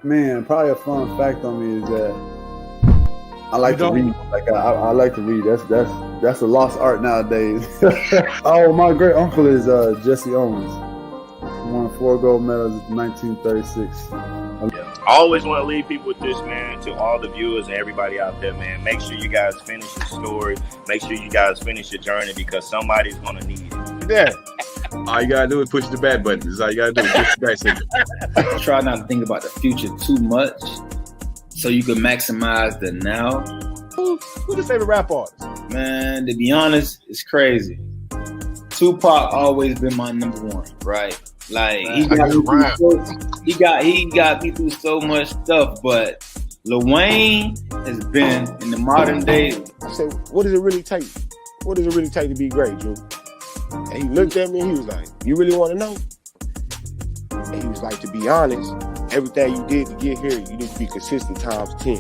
Man, probably a fun fact on me is that I like to read. Like I like to read. That's a lost art nowadays. Oh, my great uncle is Jesse Owens. He won 4 gold medals in 1936. I always want to leave people with this, man, to all the viewers and everybody out there, man. Make sure you guys finish your story. Make sure you guys finish your journey because somebody's going to need it. Yeah. All you got to do is push the back button. That's all you got to do is push the back signal. Try not to think about the future too much so you can maximize the now. Who's your favorite rap artist? Man, to be honest, it's crazy. Tupac always been my number one, right? Like he got me through so much stuff, but Lil Wayne has been in the modern day. I said, what does it really take? What does it really take to be great, Drew? And he looked at me and he was like, you really want to know? And he was like, to be honest, everything you did to get here, you need to be consistent times 10.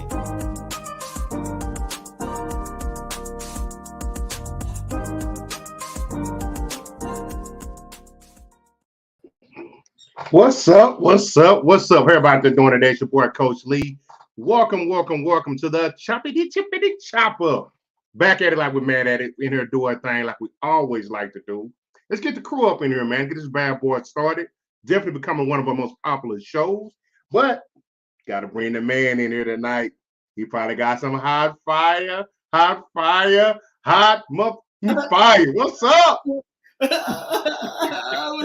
What's up? Everybody that's doing today, it's your boy Coach Lee. Welcome to the Chippity Chopper. Back at it like we're mad at it, in here doing a thing like we always like to do. Let's get the crew up in here, man. Get this bad boy started. Definitely becoming one of our most popular shows. But gotta bring the man in here tonight. He probably got some hot fire. What's up? What's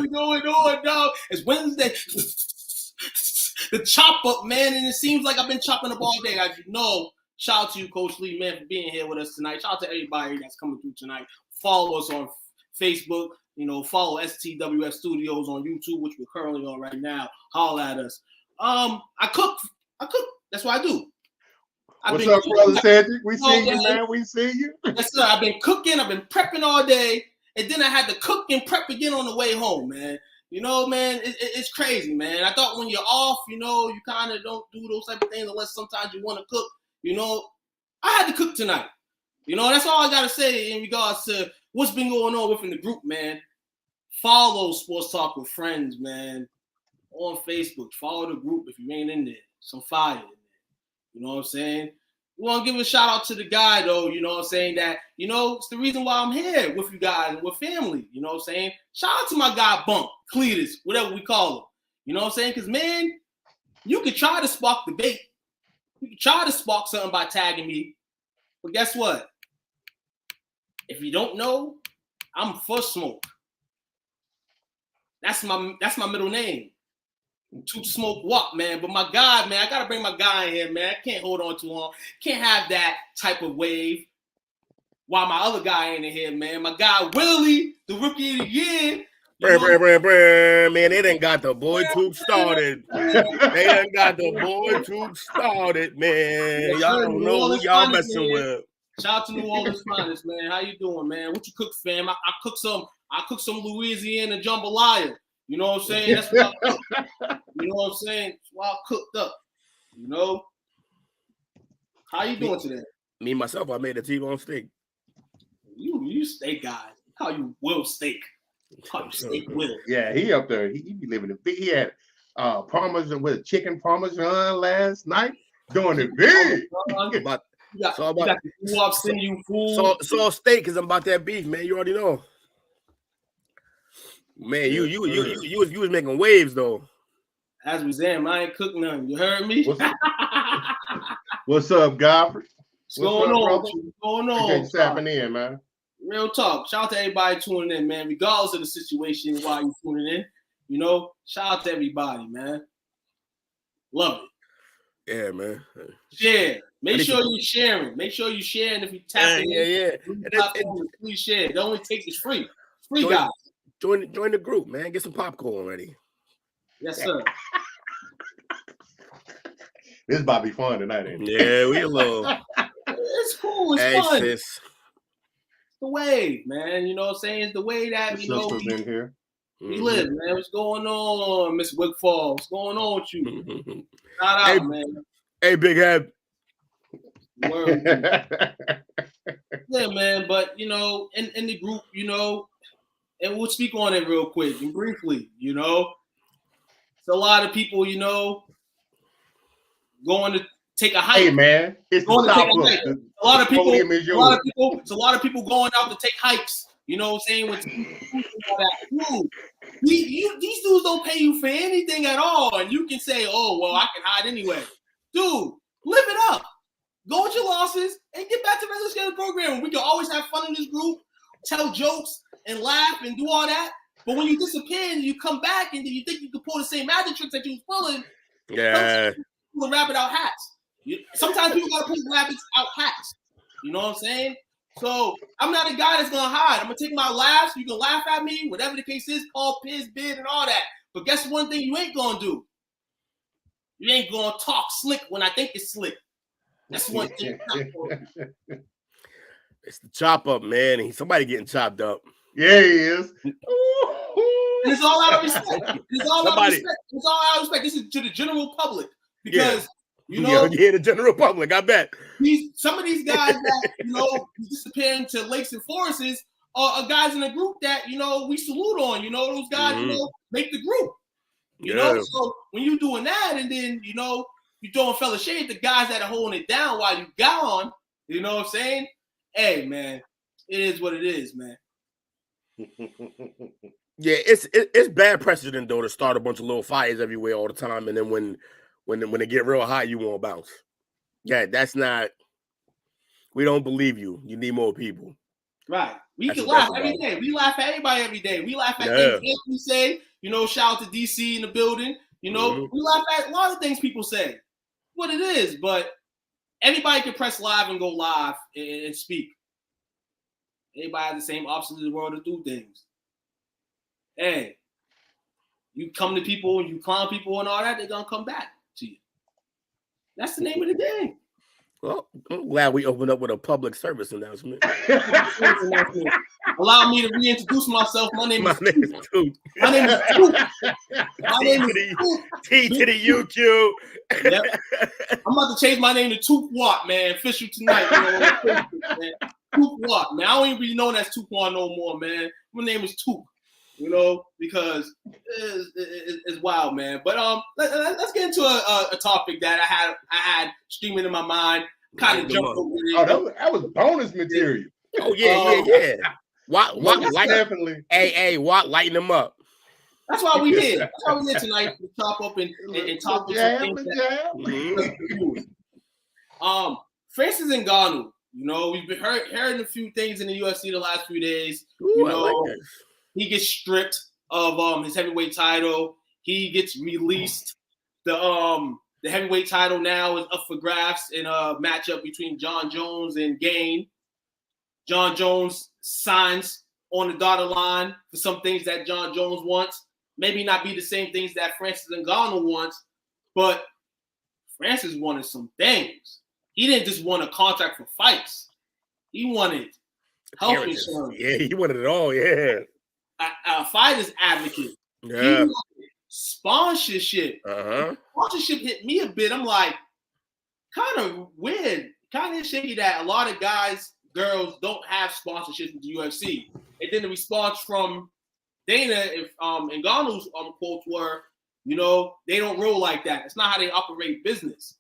going on, dog? It's Wednesday. The chop up, man, and it seems like I've been chopping up all day. As you know, shout out to you, Coach Lee, man, for being here with us tonight. Shout out to everybody that's coming through tonight. Follow us on Facebook. Follow STWF Studios on YouTube, which we're currently on right now. Holla at us. I cook. That's what I do. What's up, brother Cedric? We see you, man. We see you. Yes, sir. I've been cooking. I've been prepping all day. And then I had to cook and prep again on the way home, man. Man, it's crazy, man. I thought when you're off, you kind of don't do those type of things unless sometimes you want to cook. I had to cook tonight. That's all I got to say in regards to what's been going on within the group, man. Follow Sports Talk with Friends, man, on Facebook. Follow the group if you ain't in there. Some fire in there. You know what I'm saying? We want to give a shout out to the guy, though, that, it's the reason why I'm here with you guys and with family, Shout out to my guy, Bump, Cletus, whatever we call him. You know what I'm saying? Because, man, you could try to spark debate. You could try to spark something by tagging me. But guess what? If you don't know, I'm for smoke. That's my middle name. To smoke what, man? But my guy, man, I gotta bring my guy in here, man. I can't hold on too long. Can't have that type of wave while my other guy ain't in here, man. My guy Willie, the rookie of the year. Man, they done got the boy tube started. Man. Y'all don't know who y'all messing with. Shout out to New Orleans Finest, man. How you doing, man? What you cook, fam? I cook some Louisiana jambalaya. You know what I'm saying? That's what I cook. You know what I'm saying? That's why I cooked up. How you doing today? Me, myself, I made a T-bone steak. You steak guy. How you will steak. How you steak will. Yeah, he up there. He be living it big. He had parmesan with chicken parmesan last night. Doing it big. So steak is about that beef, man. You already know. Man, you was making waves though. As we saying, I ain't cook nothing. You heard me? What's up, Godfrey? What's going on? Just tapping in, man. Real talk. Shout out to everybody tuning in, man. Regardless of the situation, while you tuning in, shout out to everybody, man. Love it. Yeah, man. Share. Make sure you're sharing. Make sure you're sharing if you tap in. Yeah. Please share. It only takes it's free. Free, guys. Join the group, man. Get some popcorn ready. Yes, sir. This about to be fun tonight, ain't it? Yeah, we a little. It's cool. It's fun. Sis. It's the way, man. You know what I'm saying? It's the way that we in here. We live, man. What's going on, Miss Wigfall? What's going on with you? Shout out, man. Hey, big head. Word. Yeah, man. But in the group, and we'll speak on it real quick and briefly, It's a lot of people, going to take a hike. Hey man, it's the Going to take a chopper. hike. A lot of people, Podium is yours. it's a lot of people going out to take hikes. You know what I'm saying? With all that. Dude, these dudes don't pay you for anything at all, and you can say, "Oh, well, I can hide anyway." Dude, live it up. Go with your losses and get back to the regular schedule program. We can always have fun in this group, tell jokes and laugh and do all that. But when you disappear and you come back and you think you can pull the same magic tricks that you was pulling, people rabbit out hats. Sometimes people gotta pull rabbits out hats. You know what I'm saying? So I'm not a guy that's gonna hide. I'm gonna take my laughs. You can laugh at me, whatever the case is, call piss, bid, and all that. But guess one thing you ain't gonna do? You ain't gonna talk slick when I think it's slick. That's one thing. It's the chop up, man. Somebody getting chopped up. Yeah, he is. And it's all out of respect. It's all out of respect. It's all out of respect. This is to the general public because you know, the general public. I bet some of these guys that disappearing to lakes and forests are guys in a group that we salute on. Those guys make the group. You know, so when you're doing that, and then you're throwing fella shade, the guys that are holding it down while you gone. You know what I'm saying? Hey, man, it is what it is, man. Yeah, it's bad precedent though to start a bunch of little fires everywhere all the time, and then when they get real hot, you won't bounce. Yeah, that's not. We don't believe you. You need more people. Right. We can laugh every day. We laugh at everybody every day. We laugh at things we say. Shout out to DC in the building. We laugh at a lot of things people say. What it is, but everybody can press live and go live and speak. Everybody has the same options in the world to do things. Hey, you come to people and you clown people and all that, they're gonna come back to you. That's the name of the game. Well, I'm glad we opened up with a public service announcement. Allow me to reintroduce myself. My name is Took. My name is Took. T to the UQ. Yep. I'm about to change my name to Took Watt, man. Official tonight. Took Watt, man. I don't even be known as Took Watt no more, man. My name is Took. Because it's wild, man. But let's get into a topic that I had streaming in my mind. Kind of jumped over it. Oh, that was bonus material. Oh yeah. Watt, definitely. Hey, Watt, lighten them up. That's why we here. That's why we here tonight to chop up and talk about things. Francis Ngannou. We've been hearing a few things in the UFC the last few days. He gets stripped of his heavyweight title. He gets released. The heavyweight title now is up for grabs in a matchup between John Jones and Gain. John Jones signs on the dotted line for some things that John Jones wants. Maybe not be the same things that Francis Ngannou wants, but Francis wanted some things. He didn't just want a contract for fights. He wanted health insurance. Yeah, he wanted it all, yeah. A fighter's advocate. Yeah. Sponsorship. Sponsorship hit me a bit. I'm like, kind of weird, kind of shaky that a lot of guys, girls don't have sponsorships with the UFC. And then the response from Dana, if Ngannou's quotes were, they don't roll like that. It's not how they operate business.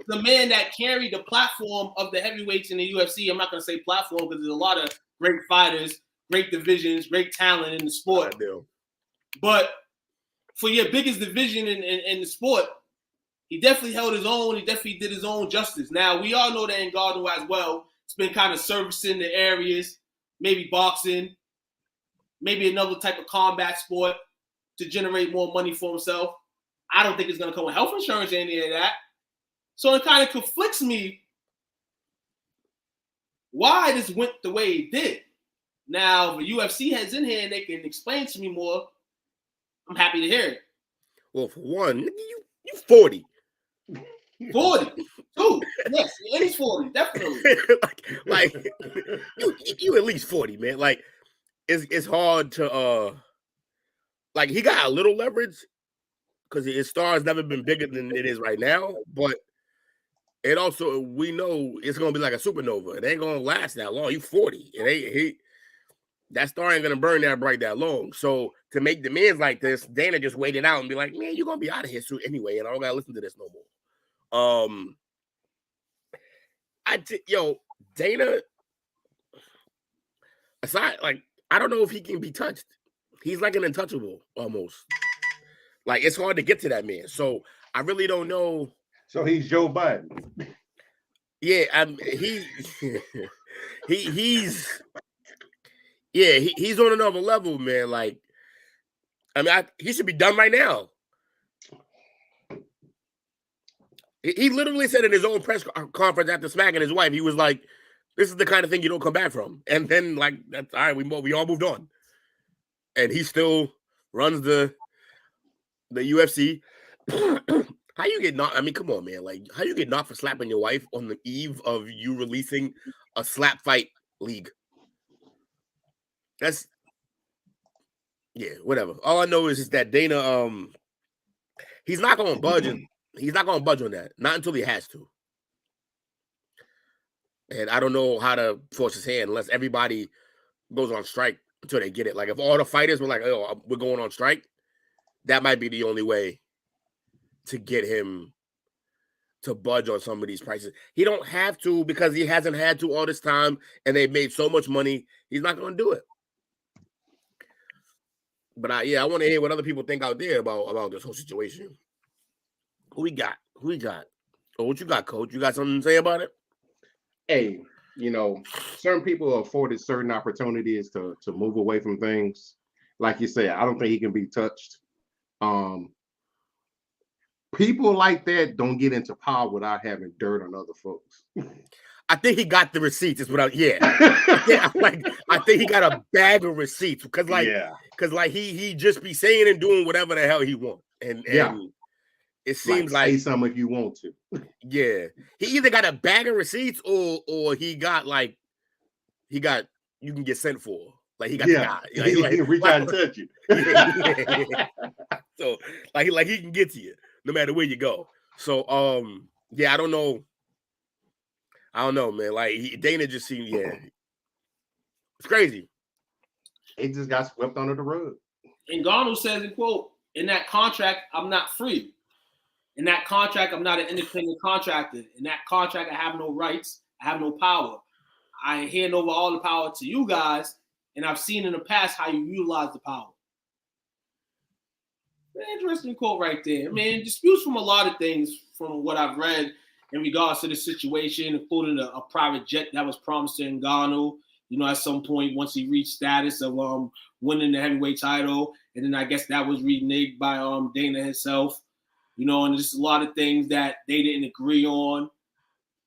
The man that carried the platform of the heavyweights in the UFC, I'm not going to say platform because there's a lot of great fighters, great divisions, great talent in the sport. But for your biggest division in the sport, he definitely held his own. He definitely did his own justice. Now, we all know that Ngannou as well. It's been kind of servicing the areas, maybe boxing, maybe another type of combat sport to generate more money for himself. I don't think it's going to come with health insurance or any of that. So it kind of conflicts me why this went the way it did. Now, if the UFC heads in here and they can explain to me more, I'm happy to hear it. Well, for one, you 40. 40. Two. Yes, at least 40, definitely. like you at least 40, man. Like, it's hard to like he got a little leverage because his star has never been bigger than it is right now, but it also, we know it's gonna be like a supernova. It ain't gonna last that long. You 40. That star ain't gonna burn that bright that long. So to make demands like this, Dana just waited out and be like, man, you're gonna be out of here soon anyway, and I don't gotta listen to this no Dana. Aside, like, I don't know if he can be touched. He's like an untouchable almost. Like, it's hard to get to that man. So I really don't know. So he's Joe Biden. Yeah, he's on another level, man. Like, I mean, he should be done right now. He literally said in his own press conference after smacking his wife, he was like, "This is the kind of thing you don't come back from." And then, like, that's all right. We all moved on, and he still runs the UFC. How you get knocked? I mean, come on, man. Like, how you get knocked for slapping your wife on the eve of you releasing a slap fight league? That's whatever. All I know is that Dana, he's not gonna budge. He's not gonna budge on that. Not until he has to. And I don't know how to force his hand unless everybody goes on strike until they get it. Like, if all the fighters were like, "Oh, we're going on strike," that might be the only way to get him to budge on some of these prices. He don't have to because he hasn't had to all this time, and they've made so much money. He's not going to do it. But I want to hear what other people think out there about this whole situation. Who we got? Oh, what you got, Coach? You got something to say about it? Hey, certain people are afforded certain opportunities to move away from things. Like you said, I don't think he can be touched. People like that don't get into power without having dirt on other folks. I think he got the receipts. Is what I think he got a bag of receipts because he just be saying and doing whatever the hell he wants, and it seems like say something if you want to. Yeah, he either got a bag of receipts or he got you can get sent for. Like, he got the guy. He reach out and touch you. So like he can get to you no matter where you go. So I don't know. Man. Like, Dana just seemed it's crazy. He just got swept under the rug. And Garno says, in quote, "In that contract, I'm not free. In that contract, I'm not an independent contractor. In that contract, I have no rights. I have no power. I hand over all the power to you guys, and I've seen in the past how you utilize the power." An interesting quote right there. I mean, disputes from a lot of things from what I've read in regards to the situation, including a private jet that was promised to Ngannou, at some point once he reached status of winning the heavyweight title. And then I guess that was reneged by Dana himself. And just a lot of things that they didn't agree on,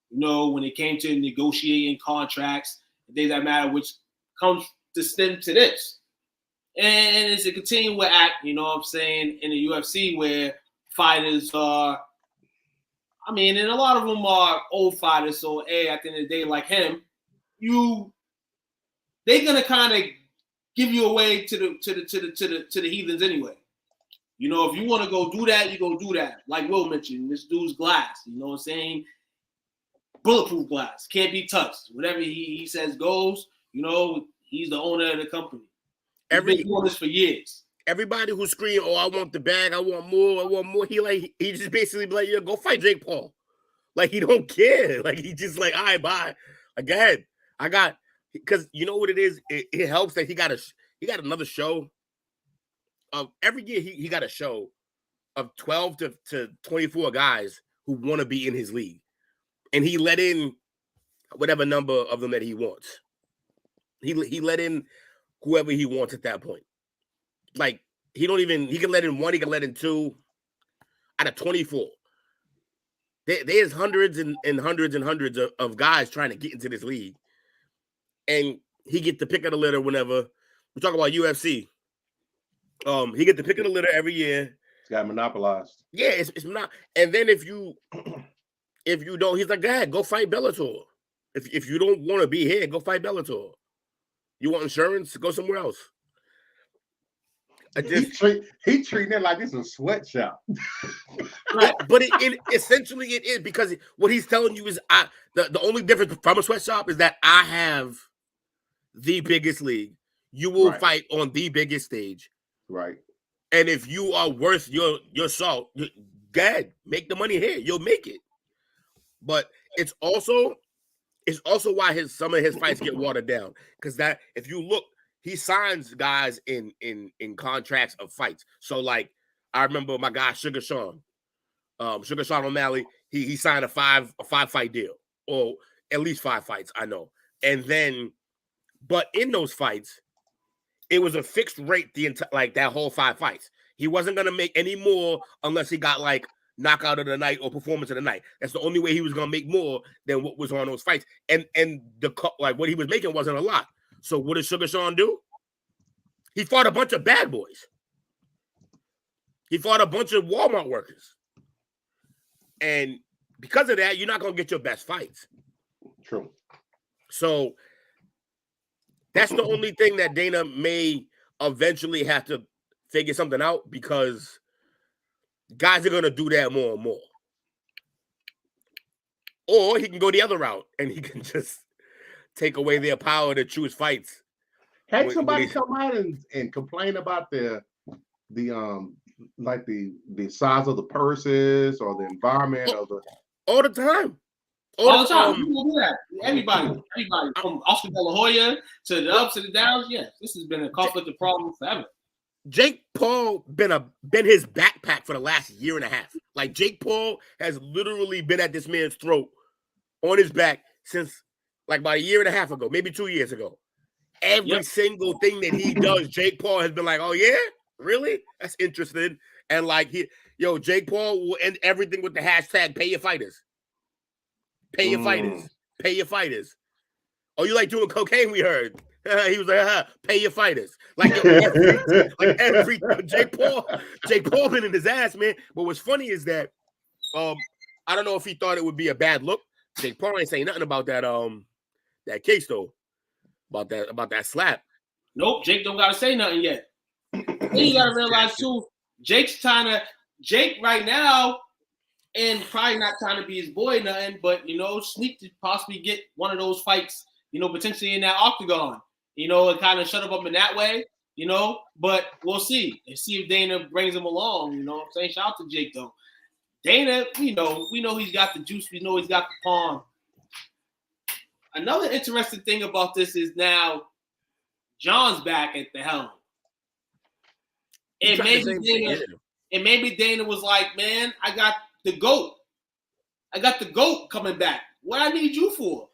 when it came to negotiating contracts, things that matter, which comes to stem to this. And it's a continual act, in the UFC where fighters are, and a lot of them are old fighters, so at the end of the day, like him, they're gonna kind of give you away to the heathens anyway. If you want to go do that, you go do that. Like Will mentioned, this dude's glass, bulletproof glass, can't be touched. Whatever he says goes. He's the owner of the company. He's been doing this for years. Everybody who scream, "Oh, I want the bag, I want more," he just basically be like, "Yeah, go fight Jake Paul." Like, he don't care. Like, he just like, "All right, bye. Go ahead. I got," because you know what it is. It helps that he got another show. Every year he got a show of 12 to 24 guys who want to be in his league, and he let in whatever number of them that he wants. He let in whoever he wants at that point. Like, he can let in one, he can let in two out of 24. There's hundreds and hundreds and hundreds of guys trying to get into this league. And he get the pick of the litter whenever. We talk about UFC. He get the pick of the litter every year. It's got monopolized. Yeah, it's not. And then if you don't, he's like, go fight Bellator. If you don't want to be here, go fight Bellator. You want insurance? Go somewhere else. He treating it like it's a sweatshop. Right, but it essentially it is, because what he's telling you is the only difference from a sweatshop is that I have the biggest league. You will fight on the biggest stage. Right. And if you are worth your salt, go ahead, make the money here. You'll make it. But it's also why some of his fights get watered down. Because that if you look, he signs guys in contracts of fights. So like I remember my guy Sugar Sean O'Malley, he signed a five fight deal, or at least 5 fights, I know. And then, but in those fights, it was a fixed rate the entire like that whole 5 fights. He wasn't gonna make any more unless he got like knockout of the night or performance of the night. That's the only way he was gonna make more than what was on those fights. And the like what he was making wasn't a lot. So what did Sugar Sean do? He fought a bunch of bad boys. He fought a bunch of Walmart workers. And because of that, you're not going to get your best fights. True. So that's the only thing that Dana may eventually have to figure something out, because guys are going to do that more and more. Or he can go the other route and he can just take away their power to choose fights. Had somebody come out and complain about the size of the purses or the environment or the all the time. All the time. People do that. Everybody from Oscar De La Hoya to the ups and the downs. Yes, this has been a conflict of problems forever. Jake Paul been his backpack for the last year and a half. Like Jake Paul has literally been at this man's throat on his back since like about a year and a half ago, maybe 2 years ago. Every single thing that he does, Jake Paul has been like, "Oh yeah, really? That's interesting." And like Jake Paul will end everything with the hashtag "Pay your fighters." Pay your fighters. Pay your fighters. Oh, you like doing cocaine? We heard. He was like, "Pay your fighters." Like every Jake Paul been in his ass, man. But what's funny is that I don't know if he thought it would be a bad look. Jake Paul ain't saying nothing about that case though. About that slap. Nope, Jake don't gotta say nothing yet. And you gotta realize too, Jake right now, and probably not trying to be his boy nothing, but sneak to possibly get one of those fights, potentially in that octagon, and kind of shut him up in that way, But we'll see and see if Dana brings him along. Saying shout out to Jake though. Dana, we know he's got the juice, we know he's got the pawn. Another interesting thing about this is now John's back at the helm. And maybe Dana was like, "Man, I got the GOAT. I got the GOAT coming back. What I need you for?"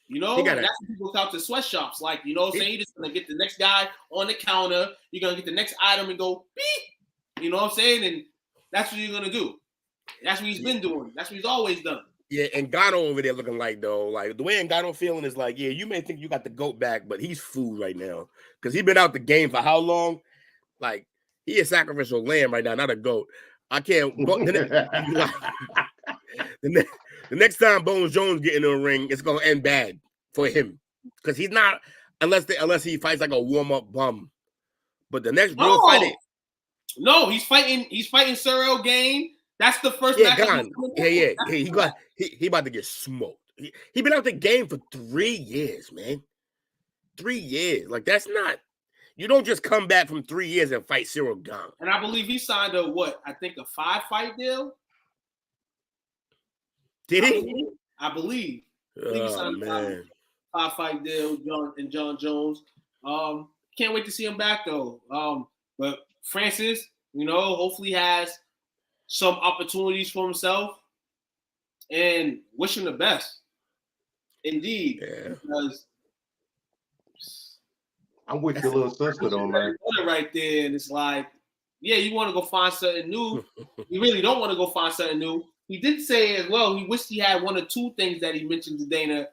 That's when people come to sweatshops. Like, saying you're just going to get the next guy on the counter. You're going to get the next item and go, beep. You know what I'm saying? And that's what you're going to do. That's what he's been doing. That's what he's always done. Yeah, and Gato over there looking like, though, like the way Gato feeling is like, yeah, you may think you got the GOAT back, but he's food right now. Because he's been out the game for how long? Like, he a sacrificial lamb right now, not a GOAT. I can't. The next time Bones Jones get in the ring, it's gonna end bad for him. Because he's not, unless he fights like a warm-up bum. But the next real fight. No, he's fighting Cyril Game. That's the first match. Gone. Yeah. He about to get smoked. He been out the game for 3 years, man. 3 years. Like, that's not. You don't just come back from 3 years and fight Cyril Gane. And I believe he signed a 5-fight deal. Did he? I believe he signed a 5-fight deal. John Jones. Can't wait to see him back though. But Francis, hopefully has some opportunities for himself, and wish him the best. Indeed, because I'm with your little sister though, man. Right there, and it's like, yeah, you want to go find something new. You really don't want to go find something new. He did say as well, he wished he had 1 or 2 things that he mentioned to Dana,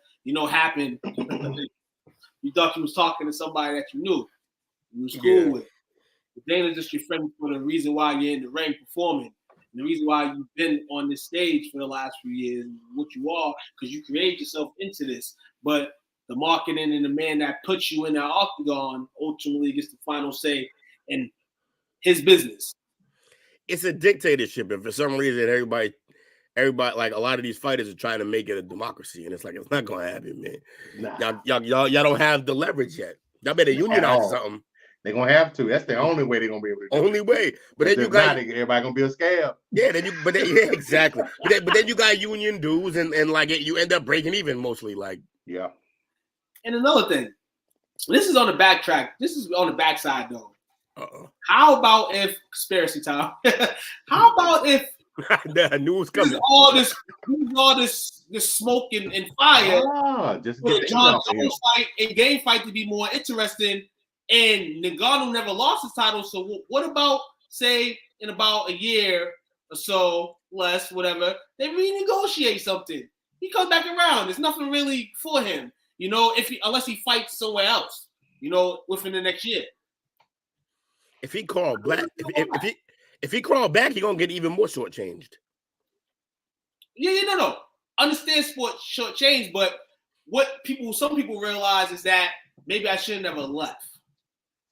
happen. You thought he was talking to somebody that you knew. You was cool with. Dana's just your friend for the reason why you're in the ring performing. And the reason why you've been on this stage for the last few years, what you are, because you created yourself into this. But the marketing and the man that puts you in that octagon ultimately gets the final say in his business. It's a dictatorship, and for some reason, everybody, like a lot of these fighters are trying to make it a democracy, and it's like it's not gonna happen, man. Nah. Y'all don't have the leverage yet. Y'all better unionize or something. They're gonna have to. That's the only way they're gonna be able to do Only it. way. But then you got everybody gonna be a scab. yeah, yeah, exactly. But then you got union dues and like you end up breaking even mostly. Like yeah. And another thing, this is on the backtrack. This is on the backside though. uh-oh. How about if conspiracy time? How about if the news coming? all this smoke and fire? Just For get the the John off of him. Jones fight and game fight to be more interesting, and Ngannou never lost his title. So what about say in about a year or so, less, whatever, they renegotiate something? He comes back around. There's nothing really for him, you know, unless he fights somewhere else, you know, within the next year. If he crawled back, if he crawled back, he gonna get even more shortchanged. Yeah, no. Understand sports shortchanged, but some people realize is that maybe I should have never left.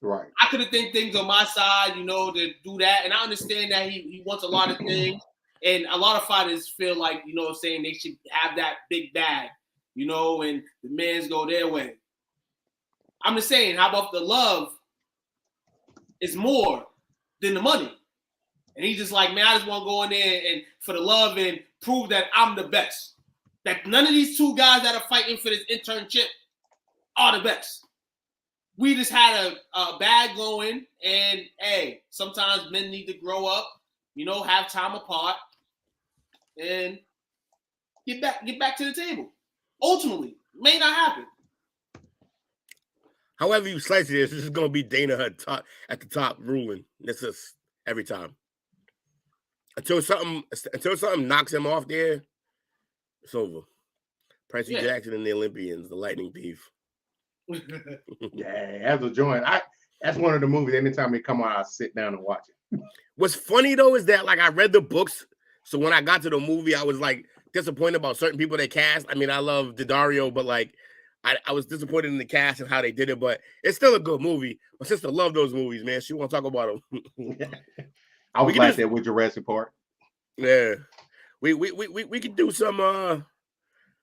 Right. I could have done things on my side, you know, to do that. And I understand that he wants a lot of things. And a lot of fighters feel like, you know, saying they should have that big bag, you know, and the men's go their way. I'm just saying, how about the love is more than the money? And he's just like, man, I just want to go in there and for the love and prove that I'm the best. That none of these two guys that are fighting for this internship are the best. We just had a bag going, and hey, sometimes men need to grow up, you know, have time apart, and get back to the table. Ultimately, may not happen. However you slice it, this is going to be Dana at the top ruling. This is every time. Until something knocks him off there, it's over. Percy Jackson and the Olympians, the lightning thief. Yeah, that's a joint. That's one of the movies. Anytime they come on, I sit down and watch it. What's funny though is that like I read the books, so when I got to the movie, I was like disappointed about certain people they cast. I mean, I love Daddario, but like I was disappointed in the cast and how they did it. But it's still a good movie. My sister loved those movies, man. She want to talk about them. I was like that with Jurassic Park. Yeah, we could do some.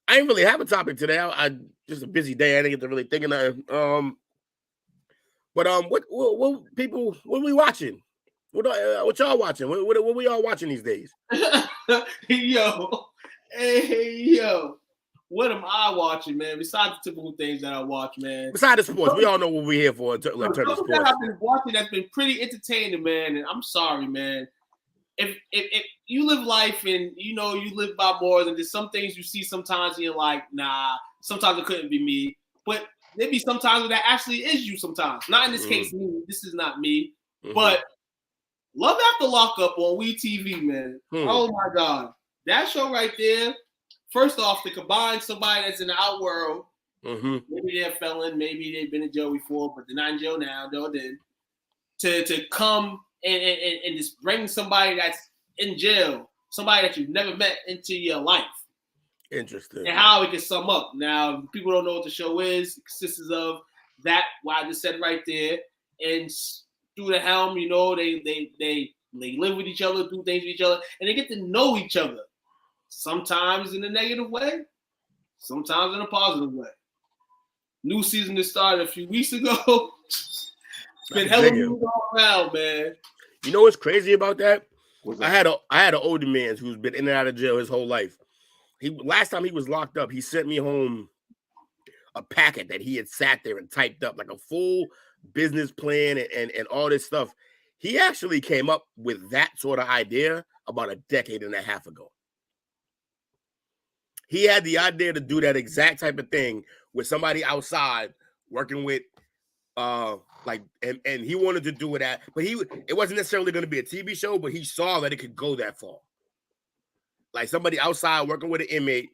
I didn't really have a topic today. I just a busy day. I didn't get to really thinking of it. What people? What are we watching? What y'all watching? What we all watching these days? Yo, what am I watching, man? Besides the typical things that I watch, man. Besides the sports, we all know what we're here for. Like turn to sports. That I've been watching that's been pretty entertaining, man. And I'm sorry, man. If you live life and you know you live by more than just some things you see sometimes and you're like, nah, sometimes it couldn't be me. But maybe sometimes that actually is you sometimes. Not in this case, me. This is not me. Mm-hmm. But Love After Lockup on WeTV, man. Oh my God. That show right there, first off, to combine somebody that's in the out world, maybe they're a felon, maybe they've been in jail before, but they're not in jail now, though then. To come and just bring somebody that's in jail, somebody that you've never met into your life. Interesting. And how it can sum up. Now, people don't know what the show is. It consists of that, what I just said right there. And through the helm, you know, they live with each other, do things with each other, and they get to know each other. Sometimes in a negative way, sometimes in a positive way. New season that started a few weeks ago. It's been hella moving all around, man. You know what's crazy about that? I had an older man who's been in and out of jail his whole life. Last time he was locked up, he sent me home a packet that he had sat there and typed up, like a full business plan and all this stuff. He actually came up with that sort of idea about a decade and a half ago. He had the idea to do that exact type of thing with somebody outside working with and he wanted to do it but it wasn't necessarily going to be a TV show, but he saw that it could go that far. Like somebody outside working with an inmate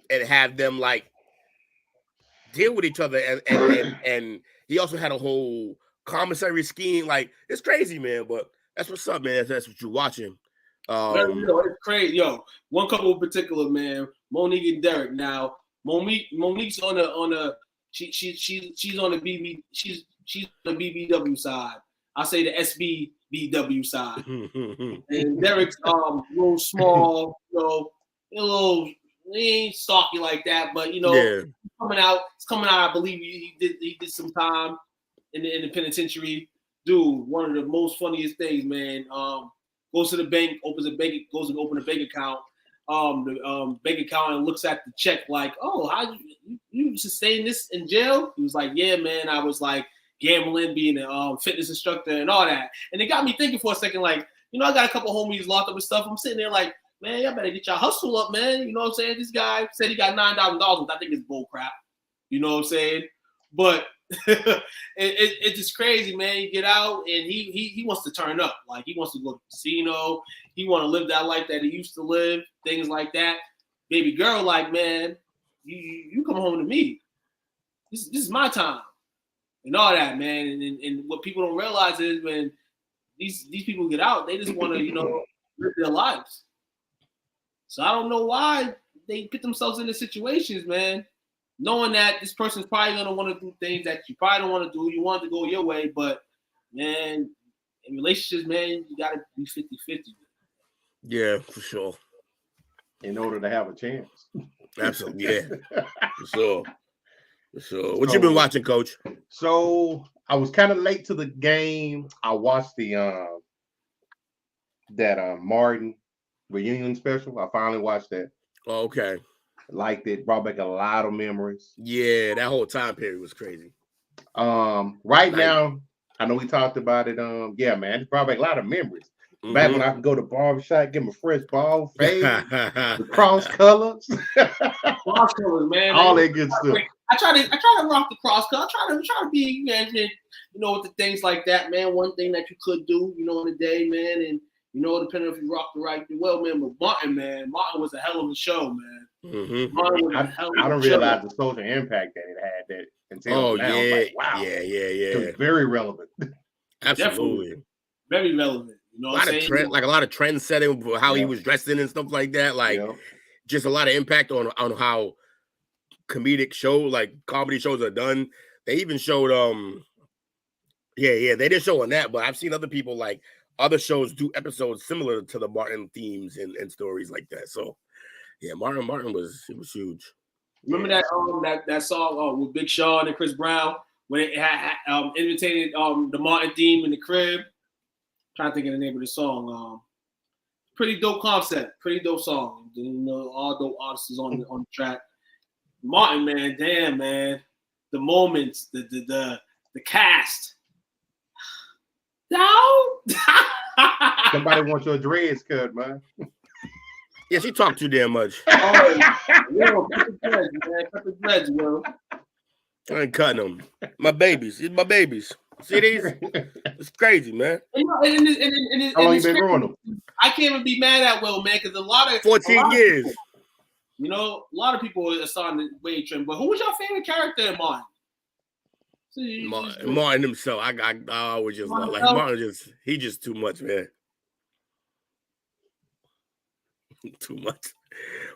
and have them like deal with each other and he also had a whole commissary scheme. Like it's crazy, man, but that's what's up, man. That's what you're watching. It's crazy, yo. One couple in particular, man, Monique and Derek. Now, Monique's on the she's on the BB she's on the BBW side. I say the SBBW side. And Derek's little small, you know, a little he ain't stalky like that, but you know, it's coming out. I believe he did some time. in the penitentiary. Dude, one of the most funniest things, man. Goes to the bank, goes to open a bank account. The bank account and looks at the check like, oh, how you sustain this in jail? He was like, yeah, man, I was like gambling, being a fitness instructor and all that. And it got me thinking for a second, like, you know, I got a couple homies locked up and stuff. I'm sitting there like, man, y'all better get your hustle up, man. You know what I'm saying? This guy said he got $9,000, which I think is bull crap. You know what I'm saying? But it's just crazy, man. You get out and he wants to turn up. Like, he wants to go to the casino. He want to live that life that he used to live, things like that. Baby girl, like, man, you come home to me. This is my time. And all that, man. And what people don't realize is when these people get out, they just want to, you know, live their lives. So I don't know why they put themselves in the situations, man, knowing that this person's probably going to want to do things that you probably don't want to do. You want to go your way, but, man, in relationships, man, you got to be 50-50. Yeah, for sure. In order to have a chance. Absolutely, yeah. For sure. For sure. What you been watching, Coach? So I was kind of late to the game. I watched the Martin reunion special. I finally watched that. Oh, okay. Liked it. Brought back a lot of memories. Yeah, that whole time period was crazy. Right now, I know we talked about it. Yeah, man, it brought back a lot of memories. Back when I could go to barbershop, get my fresh ball fade, the cross colors, Cross colors, man. all that good stuff. I try to rock the cross color. I try to be, man, you know, with the things like that, man. One thing that you could do, you know, in the day, man, and you know, depending if you rock the right well, man. But Martin was a hell of a show, man. I don't realize the social impact that it had that until now. Yeah. Like, wow, yeah. it was very relevant. Absolutely, definitely. Very relevant. You know, a lot of trend setting, how he was dressing and stuff like that. Like, just a lot of impact on how comedic comedy shows are done. They even showed they didn't show on that, but I've seen other people, like other shows, do episodes similar to the Martin themes and stories like that. So yeah, Martin was huge. Remember that song with Big Sean and Chris Brown when it had imitated the Martin theme in the crib. Trying to think of the name of the song. Pretty dope concept, pretty dope song. You know, all dope artists on the track. Martin, man, damn, man, the moments, the cast. No. Somebody wants your dreads cut, man. Yeah, she talked too damn much. Yo, cut the dreads, man. Cut the dreads, yo. I ain't cutting them. My babies. It's my babies. See these? It's crazy, man. How long you been growing them? I can't even be mad at Will, man, because 14 years. People, you know, a lot of people are starting the wave trend. But who was your favorite character in Martin? Martin himself. I always just love, like Martin. He just too much, man. Too much.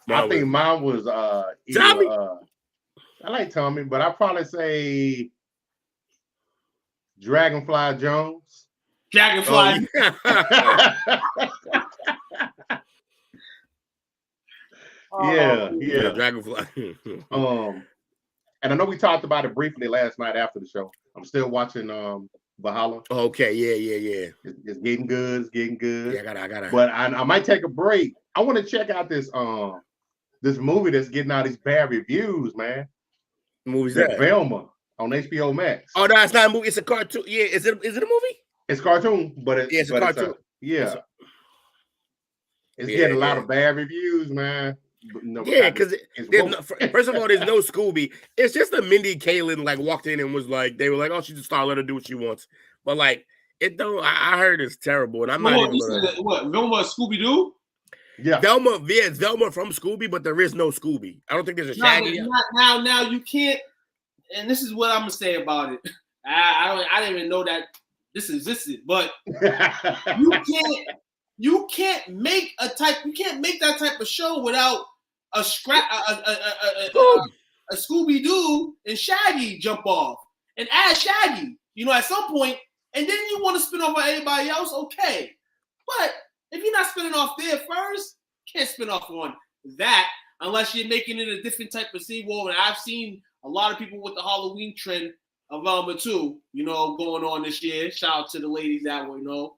I think mine was Tommy. I like Tommy, but I'd probably say Dragonfly Jones. Dragonfly. Yeah, Dragonfly. And I know we talked about it briefly last night after the show. I'm still watching Valhalla. Okay, yeah. It's getting good. It's getting good. Yeah, I gotta. But I might take a break. I want to check out this movie that's getting all these bad reviews, man. What movie's that? Velma on HBO Max. Oh, no, it's not a movie. It's a cartoon. Yeah, is it a movie? It's cartoon, but it's a cartoon. It's getting a lot of bad reviews, man. No, because first of all, there's no Scooby. It's just a Mindy Kaling walked in and was like, they were like, oh, she's a star, let her do what she wants. But it don't. I heard it's terrible, and I'm not even. What Velma Scooby Doo? Yeah, it's Velma from Scooby, but there is no Scooby. I don't think there's a Shaggy. Now you can't. And this is what I'm gonna say about it. I didn't even know that this existed, but you can't make that type of show without a Scooby Doo and Shaggy jump off and add Shaggy. You know, at some point, and then you want to spin off on everybody else, okay. But if you're not spinning off there first, can't spin off on that unless you're making it a different type of sequel. And I've seen a lot of people with the Halloween trend Velma 2, you know, going on this year. Shout out to the ladies that were, you know,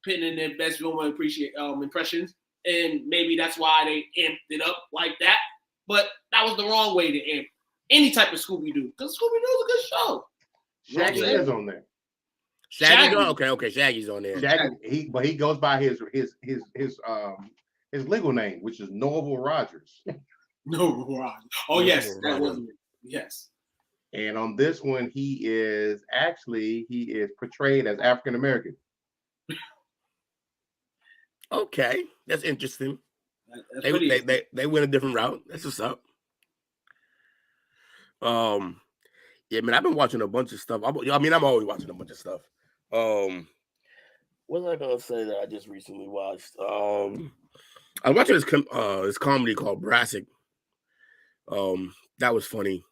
putting in their best Velma impressions. And maybe that's why they amped it up like that. But that was the wrong way to amp any type of Scooby-Doo. Because Scooby-Doo is a good show. Shaggy is on there. Shaggy. Okay, Shaggy's on there. Shaggy, he goes by his legal name, which is Norval Rogers. Norval Rogers. Oh yes, that wasn't it. Yes. And on this one, he is portrayed as African American. Okay, that's interesting. That's they went a different route. That's what's up. Yeah, man, I've been watching a bunch of stuff. I'm always watching a bunch of stuff. What was I gonna say that I just recently watched? I was watching this comedy called Brassic. That was funny.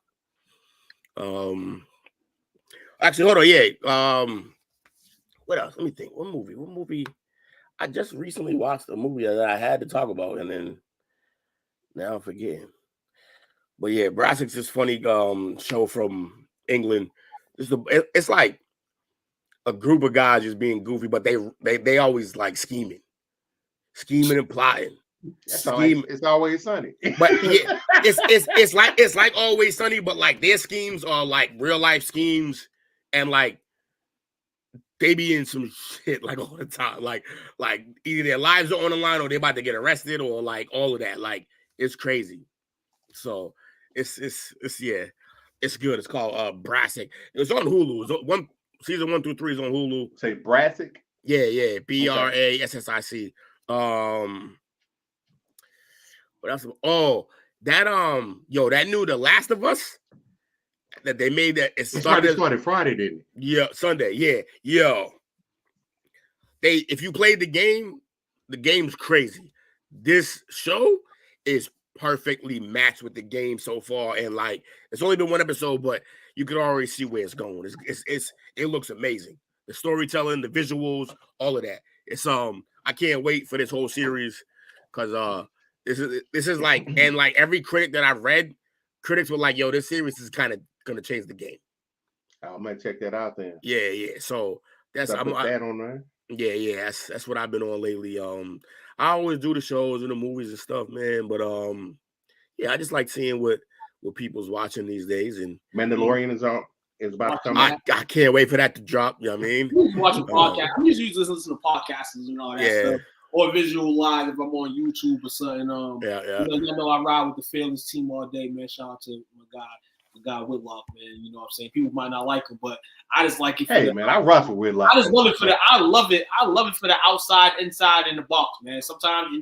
Actually, hold on, yeah. What else? Let me think. What movie? I just recently watched a movie that I had to talk about, and then now I'm forgetting. But yeah, Brassic's this funny show from England. It's like a group of guys just being goofy, but they always like scheming and plotting. It's Always Sunny. But yeah, it's like Always Sunny, but like their schemes are like real life schemes, and like they be in some shit like all the time. Like either their lives are on the line or they're about to get arrested or like all of that. Like it's crazy. So it's yeah, it's good. It's called Brassic. It was on Hulu. It was season 1 through 3 is on Hulu. Say Brassic? Yeah. Brassic. What else? Oh, that that new The Last of Us that they made that it started Friday, didn't it? Yeah, Sunday. Yeah. Yo. If you played the game's crazy. This show is perfectly matched with the game so far, and like it's only been one episode, but you can already see where it's going. It looks amazing. The storytelling, the visuals, all of that. It's I can't wait for this whole series because this is like, and like every critic that I've read, critics were like, yo, this series is kind of gonna change the game. I might check that out then. Yeah. So that's I'm that on there. Yeah. That's what I've been on lately. I always do the shows and the movies and stuff, man. But yeah, I just like seeing what people's watching these days. And Mandalorian is about to come out. I can't wait for that to drop. You know what I mean? Watching podcasts. I'm usually listen to podcasts and all that stuff. Or visual live if I'm on YouTube or something. Yeah. You know I ride with the Fearless team all day, man. Shout out to my guy Whitlock, man. You know what I'm saying? People might not like him, but I just like it. Hey, man, I rock with Whitlock. I just love it for the. I love it for the outside, inside, and the box, man. Sometimes you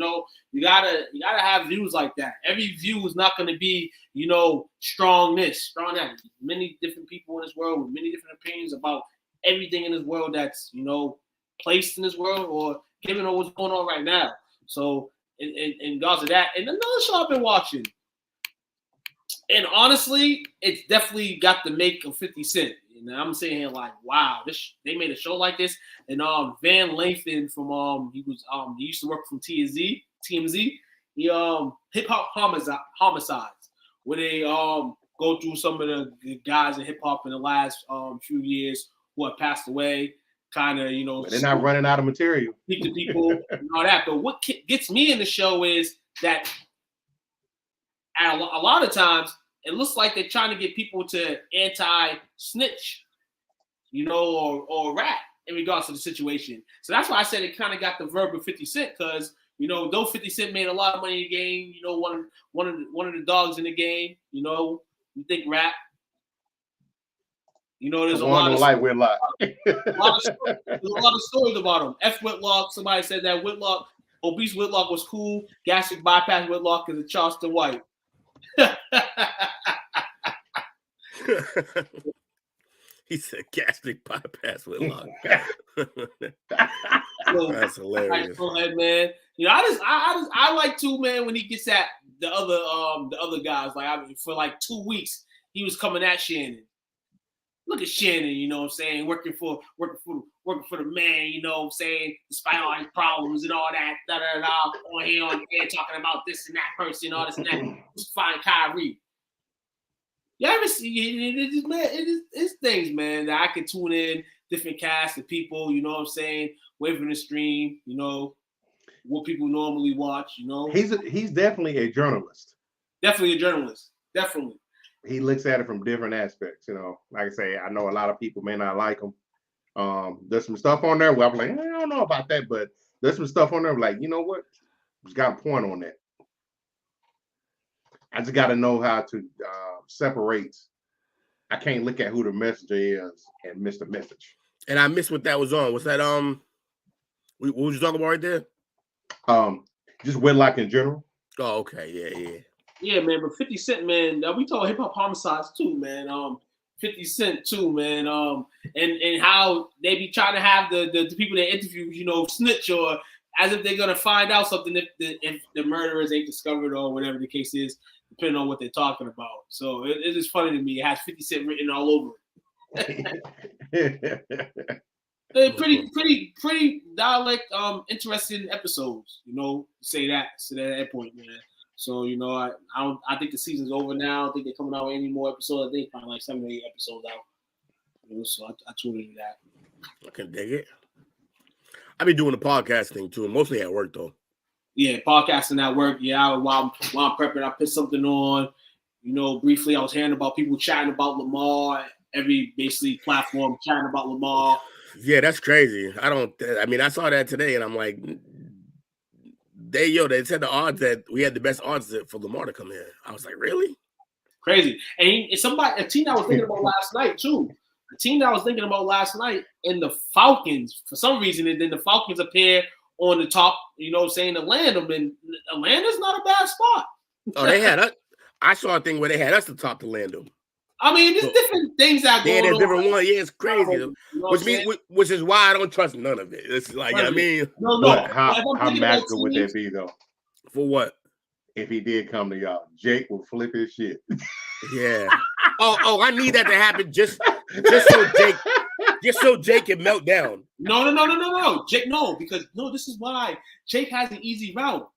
gotta have views like that. Every view is not going to be strong that. Many different people in this world with many different opinions about everything in this world that's placed in this world or given what's going on right now. So in regards to that, and another show I've been watching. And honestly, it's definitely got the make of 50 Cent. And I'm sitting here like, wow, they made a show like this. And Van Lathan from he used to work from TMZ. He hip hop homicides, where they go through some of the guys in hip hop in the last few years who have passed away. Kind of they're not running out of material. Speak to people and all that. But what gets me in the show is that. And a lot of times, it looks like they're trying to get people to anti-snitch, or rap in regards to the situation. So that's why I said it kind of got the verb of 50 Cent, because though 50 Cent made a lot of money in the game, one of the dogs in the game, you think rap. There's a lot of Whitlock. There's a lot of stories about him. F. Whitlock. Somebody said that obese Whitlock was cool. Gastric bypass Whitlock is a Charleston White. He said gastric bypass Whitlock. That's hilarious. Go ahead, man. I like too, man, when he gets at the other guys. Like for like 2 weeks, he was coming at Shannon. Look at Shannon, you know what I'm saying, working for the man, you know what I'm saying, despite all his problems and all that, on here talking about this and that person, all this and that. Just find Kyrie. You ever see it? It's things, man, that I can tune in different casts of people, you know what I'm saying, wait for the stream, you know, what people normally watch, you know. He's definitely a journalist. Definitely a journalist. Definitely. He looks at it from different aspects, you know. Like I say, I know a lot of people may not like him. There's some stuff on there where I'm like, I don't know about that, but there's some stuff on there like, you know what? He's got a point on that. I just got to know how to separate. I can't look at who the messenger is and miss the message. And I missed what that was on. Was that what was you talking about right there? Just Whitlock in general. Oh, okay, yeah. Yeah, man, but 50 Cent, man, we talk hip hop homicides too, man. 50 Cent too, man. And how they be trying to have the people that interview, you know, snitch or as if they're gonna find out something if the murderers ain't discovered or whatever the case is, depending on what they're talking about. So it is funny to me. It has 50 Cent written all over it. pretty dialect interesting episodes, you know, say that point, man. So, you know, I think the season's over now. I don't think they're coming out with any more episodes. I think probably like 7 or 8 episodes out. You know, so I tuned into that. I can dig it. I be doing the podcast thing too, mostly at work though. Yeah, podcasting at work. Yeah, while I'm prepping, I put something on. You know, briefly, I was hearing about people chatting about Lamar. Every basically platform chatting about Lamar. Yeah, that's crazy. I saw that today, and I'm like, they said the odds that we had the best odds for Lamar to come in. I was like, really? Crazy. And a team I was thinking about last night too. A team that I was thinking about last night, and the Falcons, for some reason, and then the Falcons appear on the top, you know, saying to land them, and Atlanta's not a bad spot. Oh, they had us. I saw a thing where they had us to top to land them. I mean, there's different things that go on. Yeah, there's different ones. Yeah, it's crazy. You know which is why I don't trust none of it. It's like, I mean, no. How magical would that be though? For what? If he did come to y'all, Jake will flip his shit. Yeah. Oh, I need that to happen just so Jake can melt down. No. Jake, no, because this is why Jake has an easy route.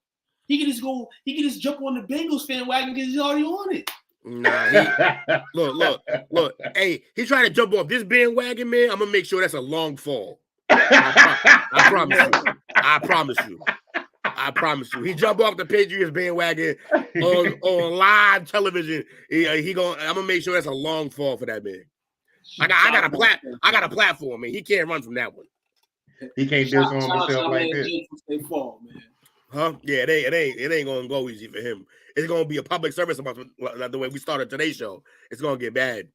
He can just jump on the Bengals fan wagon because he's already on it. Nah, look. Hey, he's trying to jump off this bandwagon, man. I'm gonna make sure that's a long fall. I promise you. He jumped off the Patriots bandwagon on live television. I'm gonna make sure that's a long fall for that man. I got a platform, man. He can't run from that one. He can't do something himself like this. Fall, man. Huh? Yeah, it ain't gonna go easy for him. It's gonna be a public service announcement, like the way we started today's show. It's gonna get bad.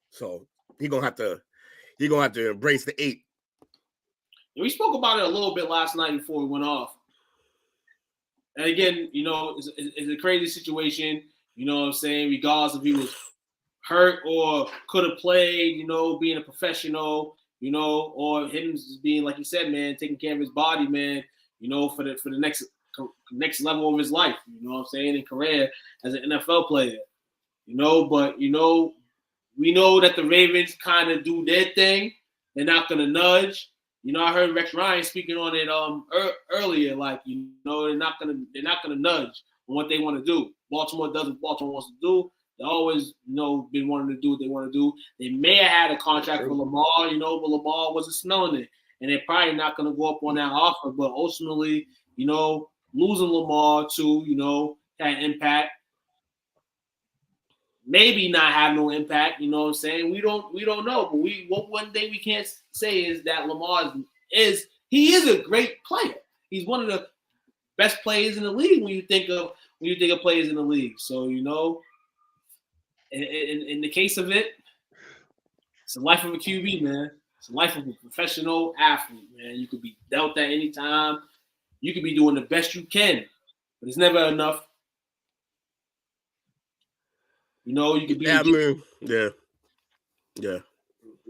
So he's gonna have to embrace the 8. We spoke about it a little bit last night before we went off. And again, you know, it's a crazy situation. You know what I'm saying? Regardless if he was hurt or could have played, you know, being a professional, you know, or him just being, like you said, man, taking care of his body, man, you know, for the next level of his life, you know what I'm saying, in career as an NFL player, you know, but, you know, we know that the Ravens kind of do their thing. They're not going to nudge. You know, I heard Rex Ryan speaking on it earlier, like, you know, they're not going to nudge on what they want to do. Baltimore does what Baltimore wants to do. They always, you know, been wanting to do what they want to do. They may have had a contract for Lamar, you know, but Lamar wasn't smelling it. And they're probably not going to go up on that offer. But ultimately, you know, losing Lamar to, you know, had impact. Maybe not have no impact, you know what I'm saying? We don't know. But one thing we can't say is that Lamar is a great player. He's one of the best players in the league when you think of players in the league. So, you know, in the case of it, it's the life of a QB, man. It's the life of a professional athlete, man. You could be dealt at any time. You could be doing the best you can, but it's never enough. You know, you could be. Yeah, man. Yeah.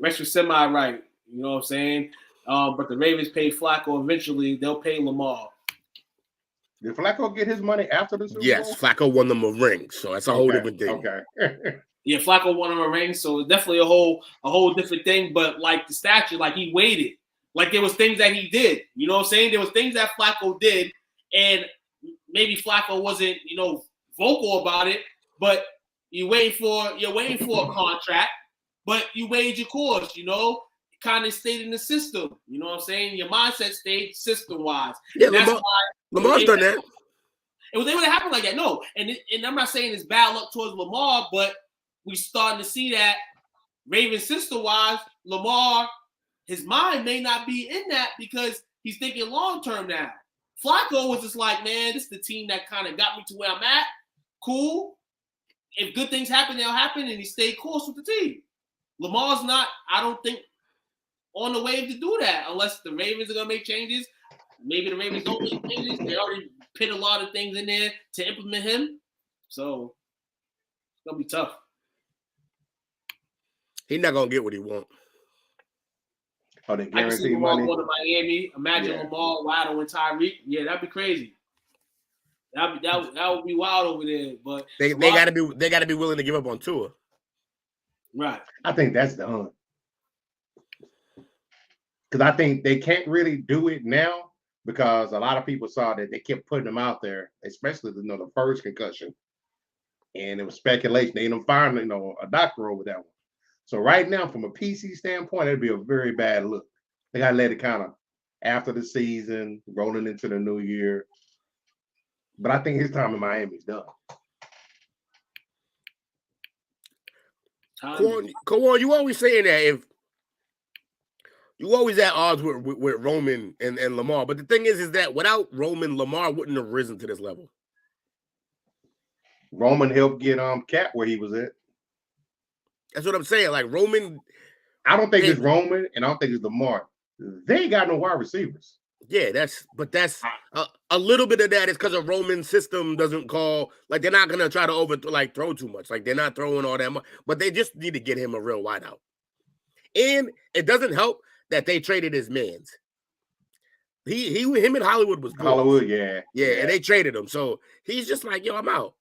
Rex was semi-right. You know what I'm saying? But the Ravens pay Flacco. Eventually, they'll pay Lamar. Did Flacco get his money after the Super Bowl? Yes, Flacco won them a ring, so that's a whole different thing. Okay. Yeah, Flacco won him a ring, so it's definitely a whole different thing. But like the statue, like he waited. Like there was things that he did. You know what I'm saying? There was things that Flacco did, and maybe Flacco wasn't, you know, vocal about it, but you're waiting for a contract. but you weighed your course, you know, kind of stayed in the system. You know what I'm saying? Your mindset stayed system-wise. Yeah, And that's Lamar's why done that. it was able to happen like that. No, and I'm not saying it's bad luck towards Lamar, but we starting to see that Ravens system-wise, Lamar, his mind may not be in that because he's thinking long-term now. Flacco was just like, man, this is the team that kind of got me to where I'm at. Cool. If good things happen, they'll happen, and he stayed course with the team. Lamar's not, I don't think, on the wave to do that unless the Ravens are going to make changes. Maybe the Ravens don't make changes. They already put a lot of things in there to implement him. So it's going to be tough. He's not going to get what he wants. Oh, they I can see guarantee Lamar money. going to Miami. Imagine Lamar Waddle and Tyreek. Yeah, that'd be crazy. That would be wild over there. But they gotta be willing to give up on Tua. Right. I think that's done. Because I think they can't really do it now because a lot of people saw that they kept putting them out there, especially the first concussion. And it was speculation. They ended up firing, a doctor over that one. So right now, from a PC standpoint, it'd be a very bad look. They gotta let it kind of after the season, rolling into the new year. But I think his time in Miami is done. Kawan, you always saying that if you always at odds with Roman and Lamar, but the thing is that without Roman, Lamar wouldn't have risen to this level. Roman helped get Cap where he was at. That's what I'm saying. Like Roman, I don't think it's Roman, and I don't think it's Lamar. They ain't got no wide receivers. Yeah, that's a little bit of that is because of Roman's system doesn't call, like they're not gonna try to throw too much. Like they're not throwing all that much, but they just need to get him a real wideout. And it doesn't help that they traded his mans. Him in Hollywood was good. Hollywood, yeah, and they traded him. So he's just like, yo, I'm out.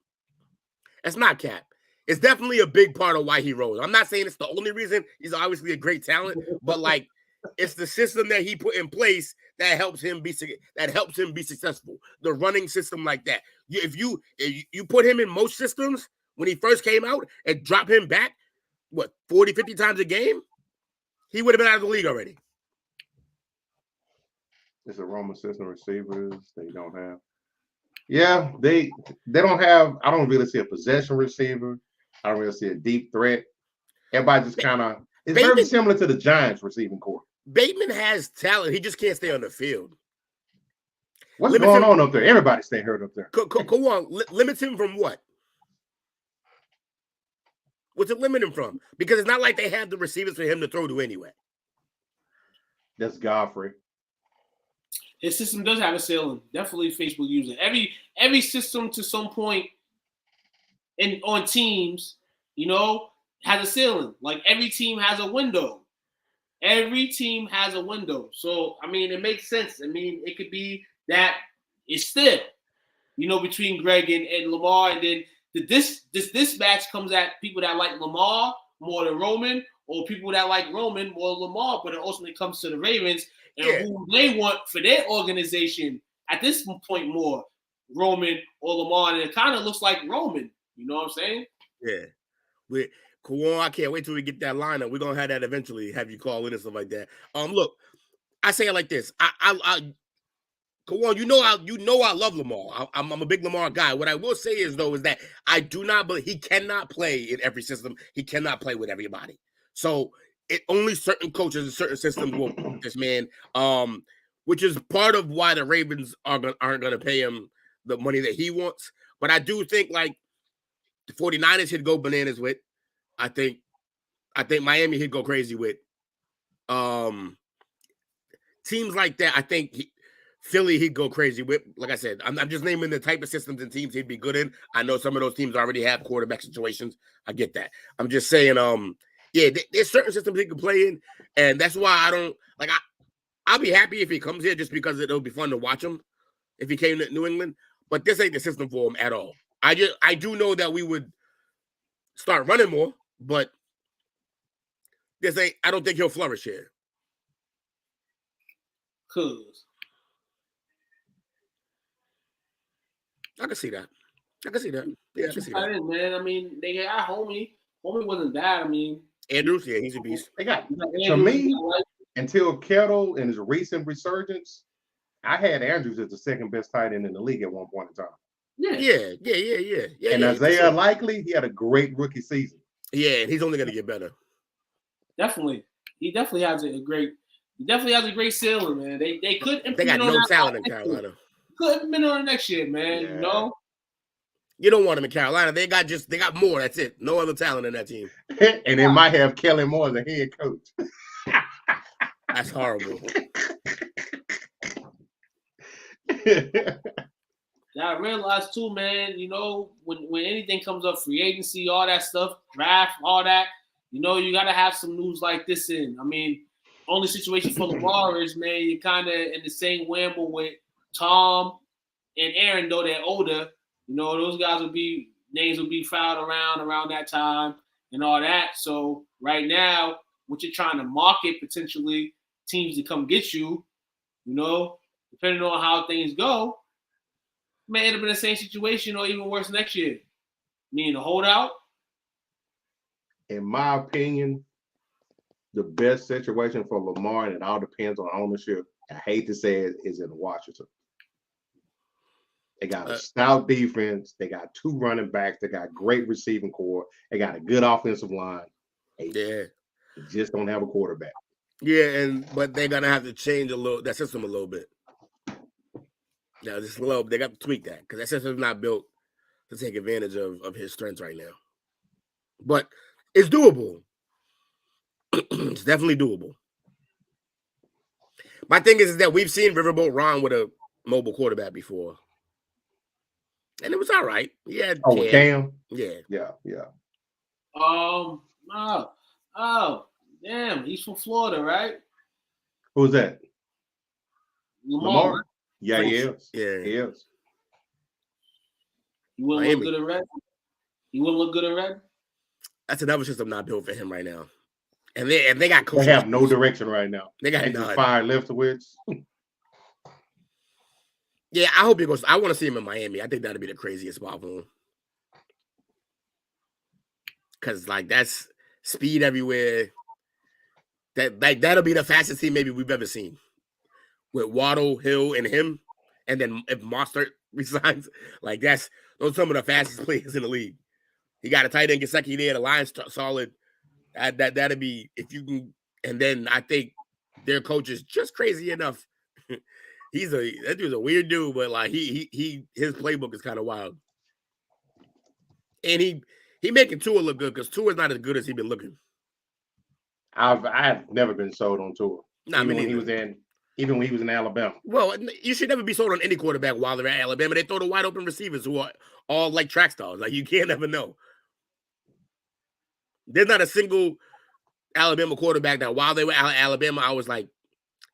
That's not Cap. It's definitely a big part of why he rose. I'm not saying it's the only reason. He's obviously a great talent, but like it's the system that he put in place that helps him be successful. The running system like that. If you put him in most systems when he first came out and drop him back, 40, 50 times a game, he would have been out of the league already. It's a Roman system receivers. They don't have. Yeah, they don't have. I don't really see a possession receiver. I don't really see a deep threat. Everybody just kind of. It's very similar to the Giants receiving corps. Bateman has talent. He just can't stay on the field. What's going on up there? Everybody stay hurt up there. Go on. Limits him from what? What's it limit him from? Because it's not like they have the receivers for him to throw to anyway. That's Godfrey. His system does have a ceiling. Definitely Facebook user. Every system to some point on teams, has a ceiling. Like every team has a window. Every team has a window. So, I mean, it makes sense. I mean, it could be that it's still, between Greg and Lamar. And then this match comes at people that like Lamar more than Roman, or people that like Roman more than Lamar. But it ultimately comes to the Ravens and who they want for their organization at this point more, Roman or Lamar. And it kind of looks like Roman. You know what I'm saying? Yeah. Kawan, I can't wait till we get that lineup. We're gonna have that eventually. Have you call in and stuff like that. Look, I say it like this. Kawan, you know I love Lamar. I'm a big Lamar guy. What I will say is that I do not believe he cannot play in every system. He cannot play with everybody. So only certain coaches and certain systems will put this man. Which is part of why the Ravens aren't gonna pay him the money that he wants. But I do think like the 49ers should go bananas with. I think Miami he'd go crazy with. Teams like that, I think Philly he'd go crazy with. Like I said, I'm just naming the type of systems and teams he'd be good in. I know some of those teams already have quarterback situations. I get that. I'm just saying, there's certain systems he can play in, and that's why I don't like. I'll be happy if he comes here just because it'll be fun to watch him if he came to New England. But this ain't the system for him at all. I do know that we would start running more. But I don't think he'll flourish here. I can see that. Yeah, I can see that. Man, I mean, they got Homie. Homie wasn't bad. I mean, Andrews, yeah, he's a beast. They got to Andrews, me until Kettle and his recent resurgence. I had Andrews as the second best tight end in the league at one point in time. Yeah. And Isaiah Likely, he had a great rookie season. Yeah, and he's only going to get better. Definitely, he definitely has a great ceiling, man. They could implement They got no that talent in Carolina. Could implement on next year, man. Yeah. You know, you don't want them in Carolina. They got more. That's it. No other talent in that team. And they might have Kelly Moore as a head coach. That's horrible. I realize too, man. You know, when anything comes up, free agency, all that stuff, draft, all that. You know, you gotta have some news like this in. I mean, only situation for Lamar is, man, you're kind of in the same whamble with Tom and Aaron, though they're older. You know, those guys names will be filed around that time and all that. So right now, what you're trying to market potentially teams to come get you, you know, depending on how things go, may end up in the same situation or even worse next year. Meaning a holdout. In my opinion, the best situation for Lamar, and it all depends on ownership, I hate to say it, is in Washington. They got a stout defense. They got 2 running backs. They got great receiving core. They got a good offensive line. They just don't have a quarterback. Yeah, but they're gonna have to change that system a little bit. Yeah, just a little. They got to tweak that because that system's not built to take advantage of his strengths right now. But it's doable. It's definitely doable. My thing is that we've seen Riverboat Ron with a mobile quarterback before. And it was all right. Yeah. Cam? Yeah. Oh, damn. He's from Florida, right? Who's that? Lamar? Yeah, he is. Yeah. He is. He wouldn't look good in red? He wouldn't look good in red? That's another system not built for him right now. And they got coaches. They have no direction right now. They got just fired Leftwich. Yeah, I hope he goes. I want to see him in Miami. I think that'd be the craziest spot for him. Because that's speed everywhere. That'll be the fastest team maybe we've ever seen. With Waddle, Hill, and him. And then if Mostert resigns, those are some of the fastest players in the league. He got a tight end Gesicki there. The line's solid. That'd be, if you can. And then I think their coach is just crazy enough. That dude's a weird dude, but his playbook is kind of wild. And he making Tua look good because Tua's not as good as he's been looking. I've never been sold on Tua. Even when he was in Alabama. Well, you should never be sold on any quarterback while they're at Alabama. They throw the wide open receivers who are all like track stars. You can't ever know. There's not a single Alabama quarterback that while they were at Alabama, I was like,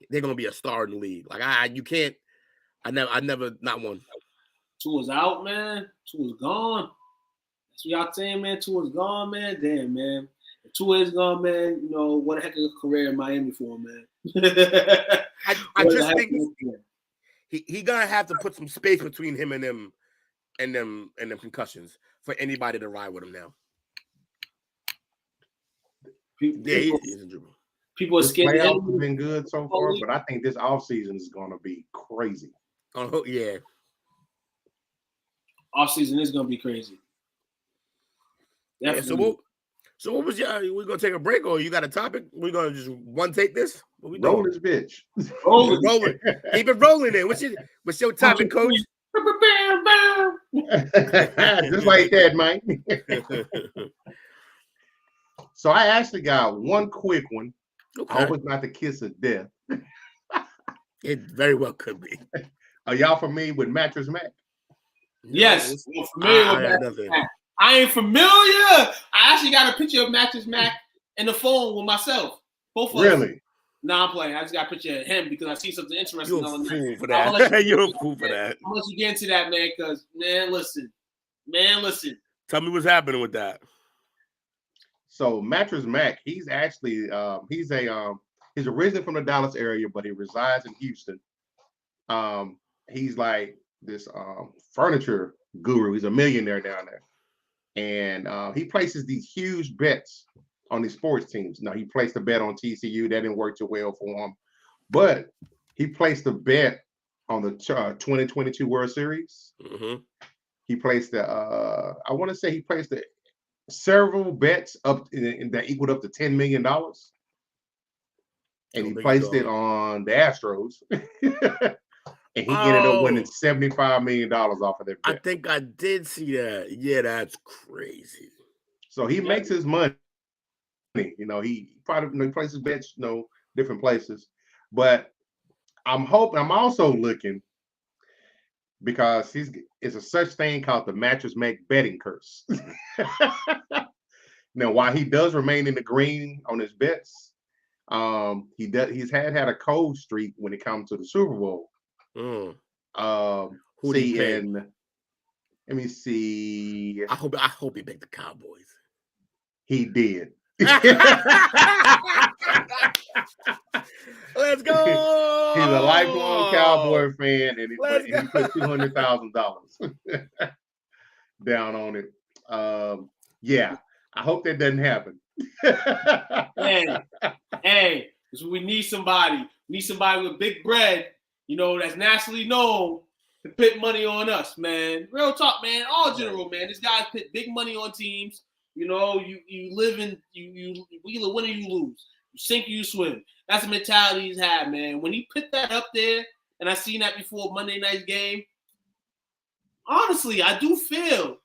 they're gonna be a star in the league. You can't. I never not one. Tua's out, man. Tua's gone. That's what y'all saying, man. Tua's gone, man. Damn, man. If Tua is gone, man. You know what a heck of a career in Miami for him, man. I just think he gonna have to put some space between him and them concussions for anybody to ride with him now. People are scared. Playoffs have been good so far, but I think this offseason is going to be crazy. Oh, yeah. Offseason is going to be crazy. Definitely. Yeah, so what was we going to take a break or you got a topic? We're going to just one take this? What we doing? Roll this bitch. Rolling. Keep it rolling then. What's your topic, coach? Just like that, Mike. So I actually got one quick one. Okay. I hope it's not the kiss of death. It very well could be. Are y'all familiar with Mattress Mac? Yes, I'm familiar with Mattress Mac. I ain't familiar. I actually got a picture of Mattress Mac in the phone with myself. Both of us. Really? No, I'm playing. I just got a picture of him because I see something interesting You're on a fool that. for that. You're a fool for that. I'll let you get into that, man, because, man, listen. Tell me what's happening with that. So Mattress Mac, he's actually he's originally from the Dallas area, but he resides in Houston. He's like this furniture guru. He's a millionaire down there, and he places these huge bets on these sports teams. Now he placed a bet on TCU. That didn't work too well for him, but he placed a bet on the 2022 World Series. Mm-hmm. He placed I want to say he placed several bets up that equaled up to $10 million, and he placed it on the Astros. And he ended up winning $75 million off of that bet. I think I did see that. Yeah, that's crazy. So he makes his money. You know, he probably places bets, different places. But I'm also looking, because it's a such thing called the mattress make betting curse. Now, while he does remain in the green on his bets, he's had a cold streak when it comes to the Super Bowl. Mm. Let me see. I hope he picked the Cowboys. He did. Let's go. He's a lifelong Cowboy fan, and he put $200,000 down on it. Yeah, I hope that doesn't happen. Hey, so we need somebody. We need somebody with big bread, that's nationally known to put money on us, man. Real talk, man. All general, man. This guy's put big money on teams. You live in we either win or you lose. You sink or you swim. That's the mentality he's had, man. When he put that up there, and I seen that before Monday night's game, honestly, I do feel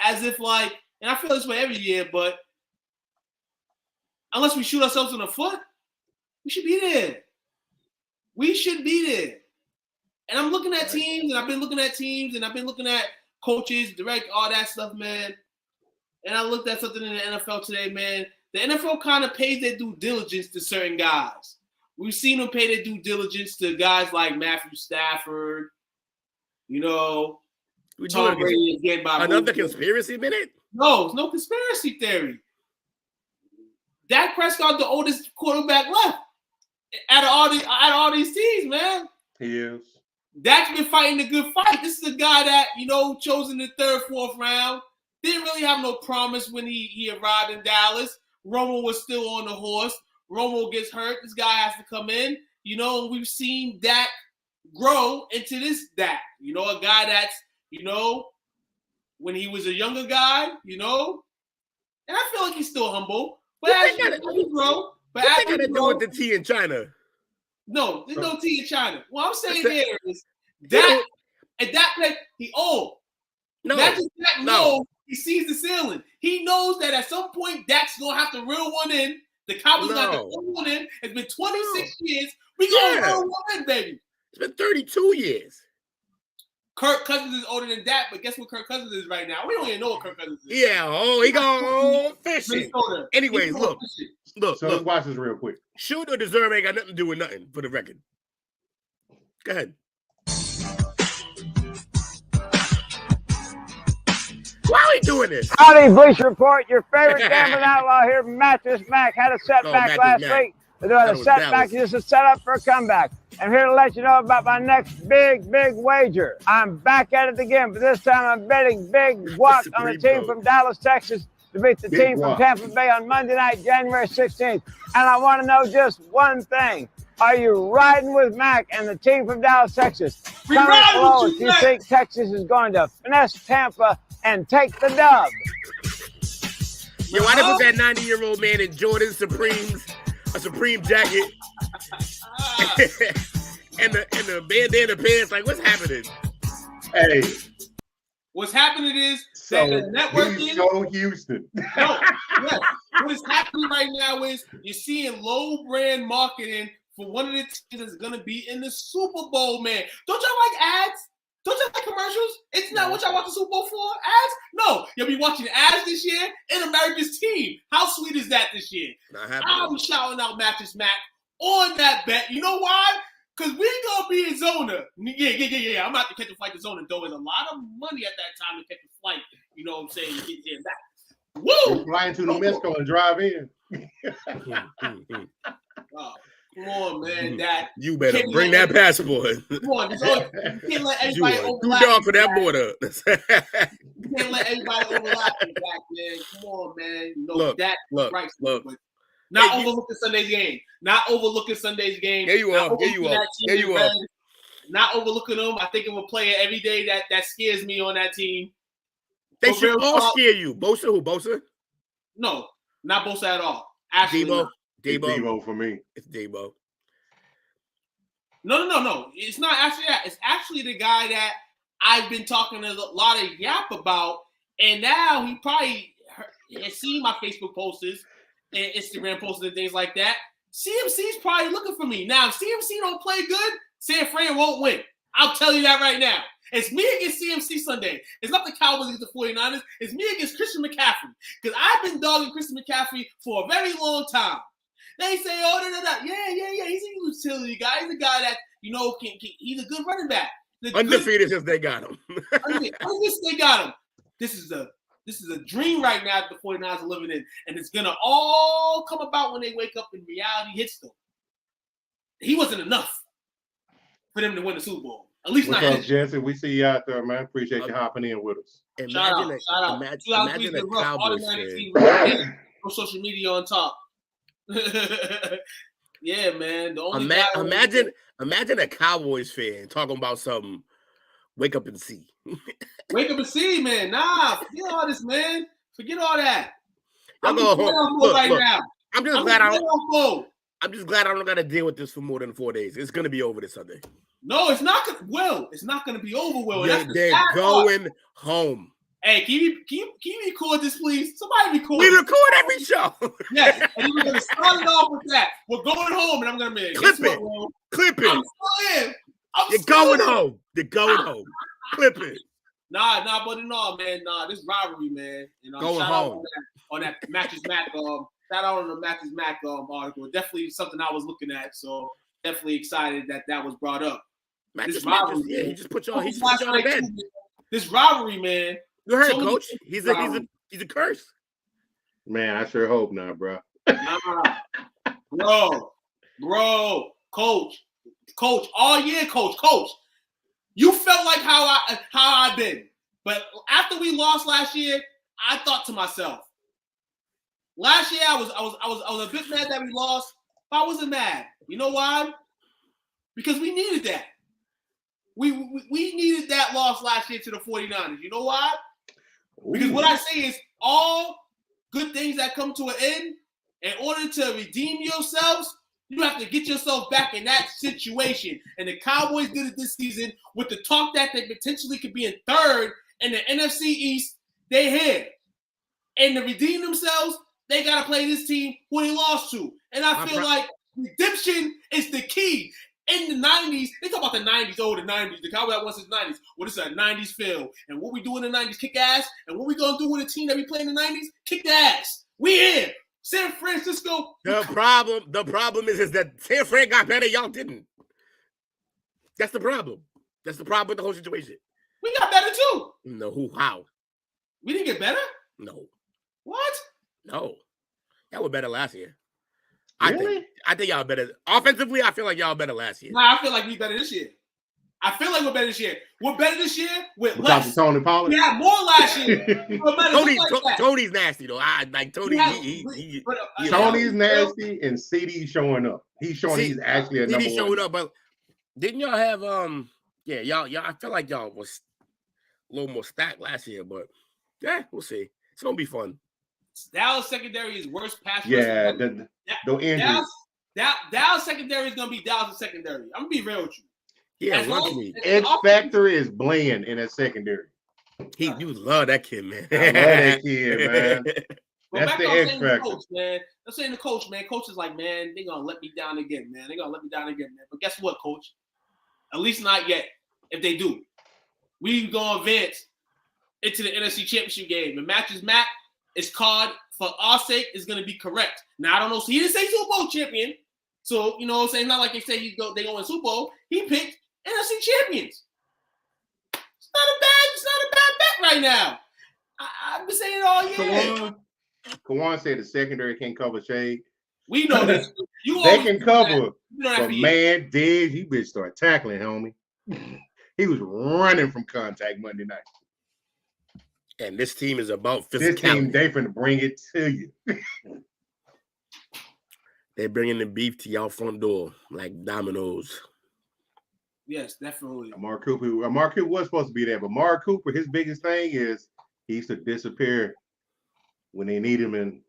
as if and I feel this way every year, but unless we shoot ourselves in the foot, we should be there. We should be there. And I'm looking at teams, and I've been looking at teams, and I've been looking at coaches, direct, all that stuff, man. And I looked at something in the NFL today, man. The NFL kind of pays their due diligence to certain guys. We've seen them pay their due diligence to guys like Matthew Stafford, Tom Brady again by another conspiracy minute? No, it's no conspiracy theory. Dak Prescott, the oldest quarterback left out of all these teams, man. He is. Dak's been fighting a good fight. This is a guy that, chose in the third, fourth round. Didn't really have no promise when he arrived in Dallas. Romo was still on the horse. Romo gets hurt. This guy has to come in. And we've seen Dak grow into this Dak. A guy that's, when he was a younger guy, and I feel like he's still humble. But as he grow, what they got to do with the tea in China? No, there's no tea in China. What I'm saying here is Dak, and Dak play, he old. No, Dak knows he sees the ceiling. He knows that at some point Dak's gonna have to reel one in. The Cowboys got to reel one in. It's been 26 years. We gonna reel one in, baby. It's been 32 years. Kirk Cousins is older than Dak, but guess what Kirk Cousins is right now? We don't even know what Kirk Cousins is. Yeah, he gone fishing. Anyways, look. So let's watch this real quick. Shoot or deserve ain't got nothing to do with nothing, for the record. Go ahead. Why are we doing this? Howdy, Bleacher Report. Your favorite gambling outlaw here, Mattress Mac, had a setback last week. They're doing a setback, just a setup for a comeback. I'm here to let you know about my next big wager. I'm back at it again, but this time I'm betting big guac on the team from Dallas, Texas to beat the team from Tampa Bay on Monday night, January 16th. And I want to know just one thing. Are you riding with Mac and the team from Dallas, Texas? Comment below if you think Texas is going to finesse Tampa and take the dub. Yo, why was that 90-year-old man in Jordan Supremes, a Supreme jacket, and the bandana pants? Like, what's happening? Hey. What's happening is that the networking. So Houston. No. What is happening right now is you're seeing low brand marketing for one of the teams that's going to be in the Super Bowl, man. Don't y'all like ads? Don't y'all like commercials? It's not what y'all watch the Super Bowl for? Ads? No. You'll be watching ads this year in America's team. How sweet is that this year? I'm shouting out Mattress Mac on that bet. You know why? Because we're going to be in Zona. Yeah. I'm about to catch a flight to Zona, though. There's a lot of money at that time to catch a flight. You know what I'm saying? To get there and back. Woo! Flying to New Mexico and drive in. Oh, come on, man. That you better bring that passport. Come on, you can't let everybody too dark for that border. can't let everybody overlap you back, man. Come on, man. You know that right. Look. Not overlooking Sunday's game. Not overlooking Sunday's game. There you are. There you are. There you are. Not overlooking them. I think of a player every day that scares me on that team. They should all scare you. Bosa, who? Bosa? No, not Bosa at all. Actually, Debo for me. It's Debo. No. It's not actually that. It's actually the guy that I've been talking a lot of yap about, and now he probably has seen my Facebook posts and Instagram posts and things like that. CMC's probably looking for me. Now, if CMC don't play good, San Fran won't win. I'll tell you that right now. It's me against CMC Sunday. It's not the Cowboys against the 49ers. It's me against Christian McCaffrey. Because I've been dogging Christian McCaffrey for a very long time. They say, yeah. He's a utility guy. He's a guy that, he's a good running back. Undefeated since they got him. Since they got him. This is a dream right now that the 49ers are living in. And it's going to all come about when they wake up and reality hits them. He wasn't enough for them to win the Super Bowl. At least What's not up, Jesse? We see you out there, man. Appreciate you hopping in with us. Imagine a Cowboys fan. No social media on top. Yeah, man. Imagine a Cowboys fan talking about something. Wake up and see. Wake up and see, man. Nah, forget all this, man. Forget all that. I'm now. I'm just glad I don't got to deal with this for more than 4 days. It's gonna be over this Sunday. No, it's not gonna. Will, it's not gonna be over. Will, they're going home. Hey, can you record this, please? Somebody record. We record every show. Yes, and we're gonna start it off with that. We're going home, and I'm gonna make clip it. I'm still in. You're going home. You're going home. Clip it. Nah, buddy, no, man. Nah, this rivalry, man. Going home on that Matches Mac. Shout out on the Matches Mac article. Definitely something I was looking at. So definitely excited that was brought up. This rivalry, he just put you on. He just put you on the bed. This rivalry, man. You heard, Coach. He's a curse. Man, I sure hope not, bro. Bro, Coach, all year, Coach. You felt like how I've been, but after we lost last year, I thought to myself, last year I was a bit mad that we lost. But I wasn't mad. You know why? Because we needed that. We needed that loss last year to the 49ers. You know why? Because what I say is all good things that come to an end, in order to redeem yourselves, you have to get yourself back in that situation. And the Cowboys did it this season with the talk that they potentially could be in third in the NFC East. They here. And to redeem themselves, they got to play this team who they lost to. And I feel like redemption is the key. In the 90s, they talk about the 90s, the 90s. The Cowboys won since the 90s. Well, this is a 90s feel. And what we do in the 90s, kick ass. And what we going to do with a team that we play in the 90s, kick the ass. We here. San Francisco. The problem is that San Fran got better. Y'all didn't. That's the problem. That's the problem with the whole situation. We got better too. No, how? We didn't get better? No. What? No. Y'all were better last year. Really? I think y'all better. Offensively, I feel like y'all better last year. Nah, I feel like we better this year. I feel like we're better this year. We're better this year with less. Tony Pollard? We had more last year. Tony's nasty, though. I like Tony. Tony's nasty and CD's showing up. He's showing he's actually a number one. showing up, but didn't y'all have y'all I feel like y'all was a little more stacked last year, but yeah, we'll see. It's gonna be fun. Dallas secondary is worst pass. Yeah, the injuries. Dallas secondary is gonna be Dallas secondary. I'm gonna be real with you. Yeah, X Factor is Bland in that secondary. You love that kid, man. I love that kid, man. That's the X Factor. Coach, man. I'm saying the coach, man. Coach is like, man, they're gonna let me down again, man. But guess what, Coach? At least not yet. If they do, we gonna advance into the NFC Championship game. And Matches Mac is called for our sake is gonna be correct. Now I don't know. So he didn't say Super Bowl champion. So you know what I'm saying? Not like they say they go in Super Bowl. He picked NFC champions. It's not a bad bet right now. I've been saying it all year. Kawan said the secondary can't cover shade. We know this. They can cover. But man, Diggs, you bitch start tackling, homie. He was running from contact Monday night. And this team is about physicality. This team, they finna bring it to you. They're bringing the beef to y'all front door like dominoes. Yes, definitely. Amari Cooper was supposed to be there, but Amari Cooper, his biggest thing is he used to disappear when they need him in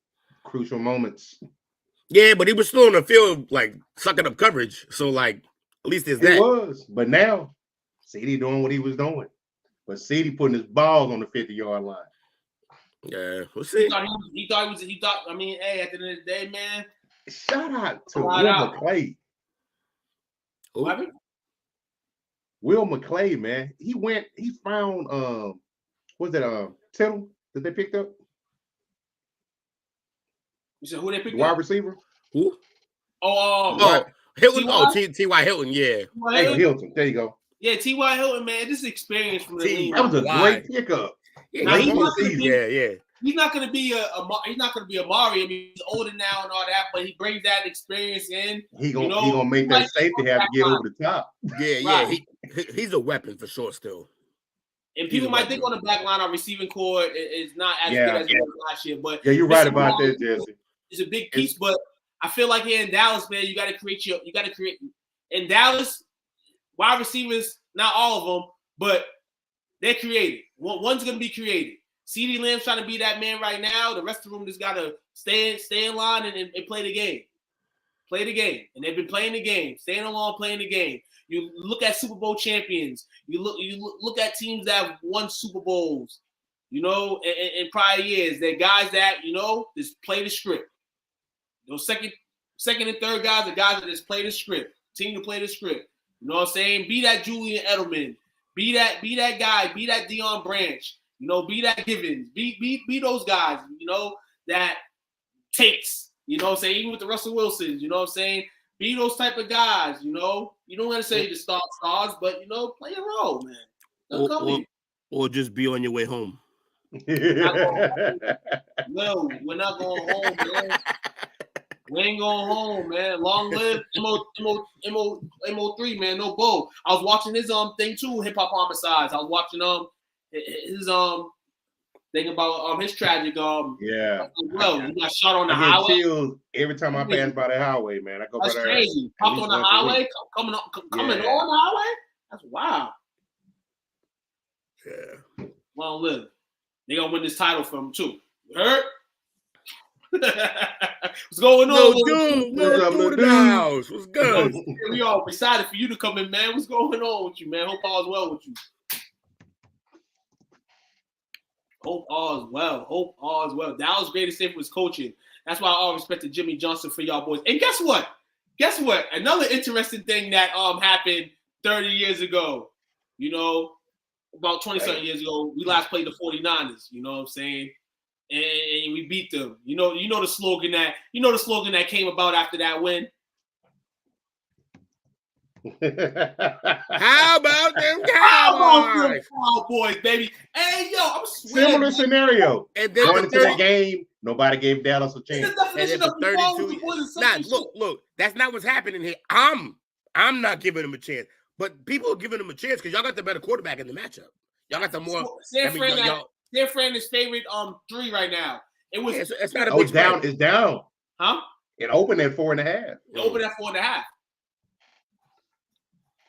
crucial moments. Yeah, but he was still on the field, like, sucking up coverage. So, like, at least there's that. He was, but now, CD doing what he was doing. But CD putting his balls on the 50-yard line. Yeah, we'll see. He thought, I mean, hey, at the end of the day, man. Shout out to Will McClay. Will McClay, man. He found, Tittle that they picked up? You said who they picked up? Wide receiver? Who? Hilton. T.Y. Hilton, yeah. Hilton. There you go. Yeah, T.Y. Hilton, man. This experience from the league. That was a great pickup. Yeah, he's not going to be Amari. I mean, he's older now and all that, but he brings that experience in. He gonna make that safety have to get over the top. Yeah, right. He's a weapon for sure still. And people might think on the back line our receiving core is not as good as it was last year, but you're right about that, Jesse. It's a big piece, but I feel like here in Dallas, man, you got to create in Dallas. Wide receivers, not all of them, but they're creative. One's going to be creative. CeeDee Lamb's trying to be that man right now. The rest of them just got to stay in line and play the game. Play the game. And they've been playing the game, staying along, playing the game. You look at Super Bowl champions. You look at teams that have won Super Bowls, in prior years. They're guys that, just play the script. Those second and third guys are guys that just play the script. Team to play the script. You know what I'm saying? Be that Julian Edelman. Be that guy. Be that Deion Branch. Be that Givens. Be those guys, that takes. You know what I'm saying? Even with the Russell Wilsons, you know what I'm saying? Be those type of guys, You don't want to say the stars, but, play your role, man. Or just be on your way home. No, we're not going home, man. We ain't going home, man. Long live MO3, man. No bull. I was watching his thing too, Hip Hop Homicides. I was watching his thing about his tragic Well, he got shot on the highway. Chills every time I pass by the highway, man. I go by there. That's crazy. Popped on the highway, coming on the highway. That's wild. Yeah. Long live. They gonna win this title from him too. You heard? What's going on? What's the house? What's good? We all excited for you to come in, man. What's going on with you, man? Hope all is well with you. Hope all is well. Dallas' greatest thing was coaching. That's why I all respected Jimmy Johnson for y'all boys. And guess what? Another interesting thing that happened 30 years ago. About 20-something years ago, we last played the 49ers. You know what I'm saying? And we beat them. You know the slogan that came about after that win. How about them Cowboys, baby? Hey, yo, I'm swearing. Similar scenario. And then going into the game, nobody gave Dallas a chance. And then for 32. Look, that's not what's happening here. I'm not giving them a chance, but people are giving them a chance because y'all got the better quarterback in the matchup. Y'all got the more. San Fran is favorite 3 right now. It was. It's not a big down. It's down. Huh? It opened at 4.5. It opened at 4.5.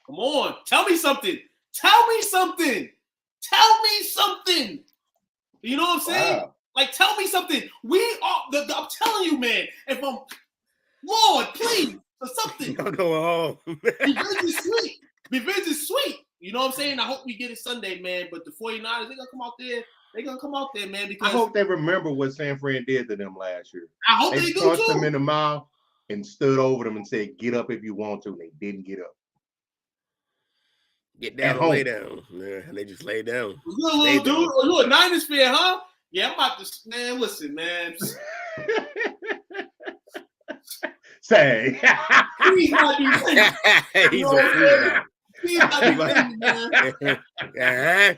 Come on, tell me something. You know what I'm saying? Wow. Like, tell me something. I'm telling you, man. If I'm, Lord, please, for something. I'm going home. Revenge is sweet. You know what I'm saying? I hope we get it Sunday, man. But the 49ers, they're gonna come out there. They're gonna come out there, man. Because I hope they remember what San Fran did to them last year. I hope they do punched too. them in the mouth and stood over them and said, "Get up if you want to." And they didn't get up. Get down and lay down. Yeah, and they just lay down. Little dude, you a Niners fan, huh? Yeah, I'm about to. Man, listen, man. Say. He's not be saying. He's a fool. He's not be saying, man. Nah.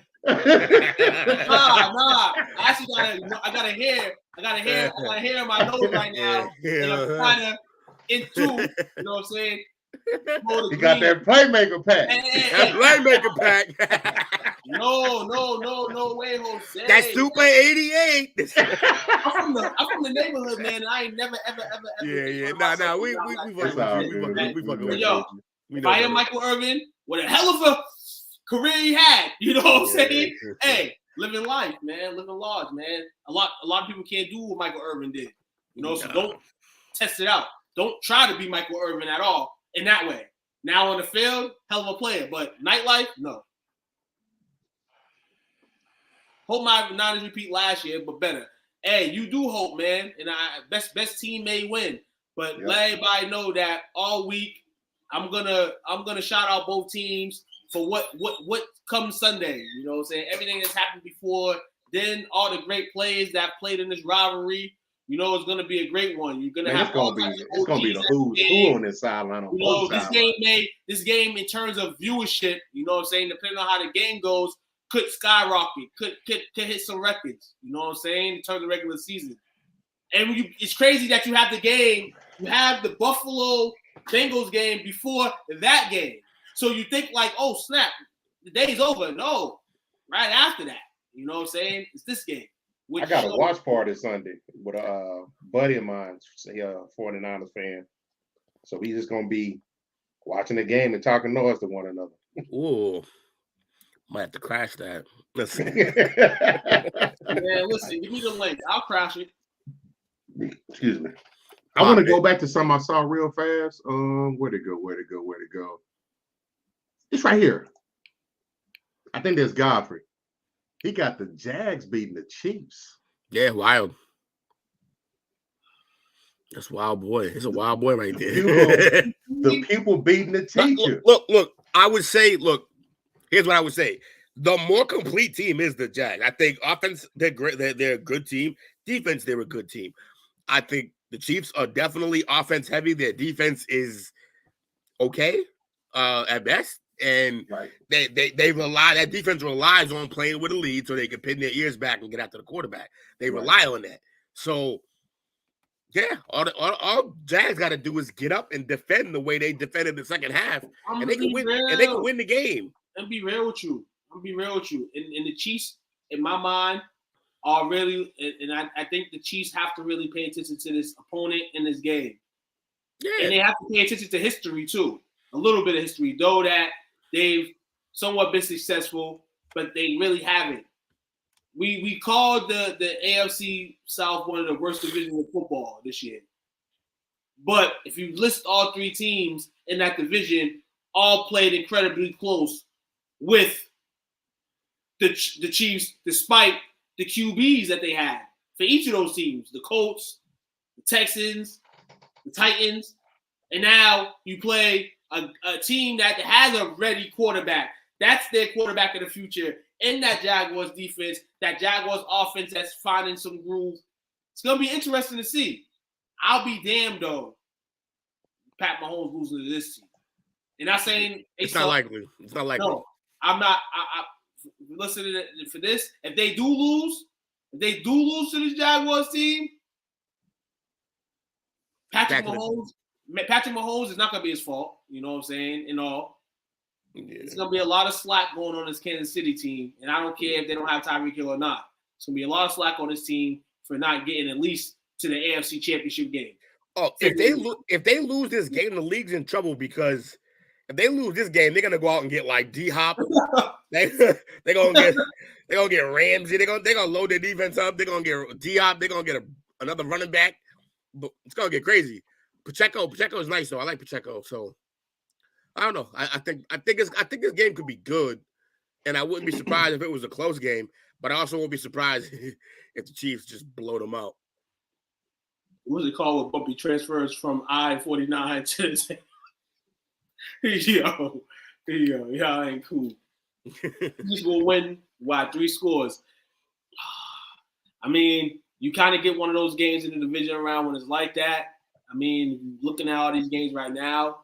I got a hair in my nose right now. And I'm kind of into, you know what I'm saying? He got that playmaker pack. That playmaker pack. No way, Jose. That's Super 88. I'm from the neighborhood, man. And I ain't never, ever. Yeah. Nah. We fucking with yo, if I am Michael Irvin, what a hell of a career he had. You know what I'm saying? Hey, living life, man. Living large, man. A lot of people can't do what Michael Irvin did. You know, so don't test it out. Don't try to be Michael Irvin at all in that way. Now on the field, hell of a player, but nightlife, no. Hope my not repeat last year, but better. Hey, you do hope, man, and best team may win. But let everybody know that all week I'm gonna shout out both teams for what comes Sunday. You know what I'm saying? Everything that's happened before, then all the great players that played in this rivalry. You know, it's going to be a great one. You're going to have it's going to be the who's who on this sideline. On both sidelines. This game in terms of viewership, you know what I'm saying, depending on how the game goes, could skyrocket, could hit some records. You know what I'm saying, in terms of regular season. And it's crazy that you have the game, you have the Buffalo Bengals game before that game. So you think like, oh, snap, the day's over. No, right after that. You know what I'm saying? It's this game. I got a watch party Sunday with a buddy of mine, a 49ers fan. So he's just going to be watching the game and talking noise to one another. Ooh. Might have to crash that. Listen. Man, listen, give me the link. I'll crash it. Excuse me. I want to go back to something I saw real fast. Where'd it go? It's right here. I think there's Godfrey. He got the Jags beating the Chiefs. Yeah, wild. That's wild boy. It's a wild boy right there. The people beating the teacher. Look. I would say, here's what I would say. The more complete team is the Jags. I think offense, they're great. They're a good team. Defense, they're a good team. I think the Chiefs are definitely offense heavy. Their defense is okay at best. And they rely, that defense relies on playing with a lead so they can pin their ears back and get after the quarterback. They rely on that. So, yeah, all Jags got to do is get up and defend the way they defended the second half, and they can win. And they can win the game. And be real with you. And the Chiefs, in my mind, are really, and I think the Chiefs have to really pay attention to this opponent in this game. Yeah, and they have to pay attention to history too. A little bit of history, though that they've somewhat been successful, but they really haven't. We called the AFC South one of the worst divisions of football this year. But if you list all three teams in that division, all played incredibly close with the Chiefs, despite the QBs that they had for each of those teams, the Colts, the Texans, the Titans, and now you play a team that has a ready quarterback. That's their quarterback of the future in that Jaguars defense, that Jaguars offense that's finding some groove. It's going to be interesting to see. I'll be damned, though, Pat Mahomes losing to this team. And I'm saying it's not likely. It's not likely. No, I'm not. I listen to for this. If they do lose to this Jaguars team, Patrick Mahomes is not going to be his fault. You know what I'm saying? In all, it's going to be a lot of slack going on this Kansas City team, and I don't care if they don't have Tyreek Hill or not. It's going to be a lot of slack on this team for not getting at least to the AFC Championship game. Oh, if they lose this game, the league's in trouble because if they lose this game, they're gonna go out and get like D-Hop. they're gonna get Ramsey. They're gonna load their defense up. They're gonna get D-Hop. They're gonna get another running back. But it's gonna get crazy. Pacheco is nice though. I like Pacheco. So I don't know. I think this game could be good, and I wouldn't be surprised if it was a close game. But I also won't be surprised if the Chiefs just blow them out. What's it called with bumpy transfers from I-49 to the y'all ain't cool. Just will win 3 scores. I mean, you kind of get one of those games in the division round when it's like that. I mean, looking at all these games right now,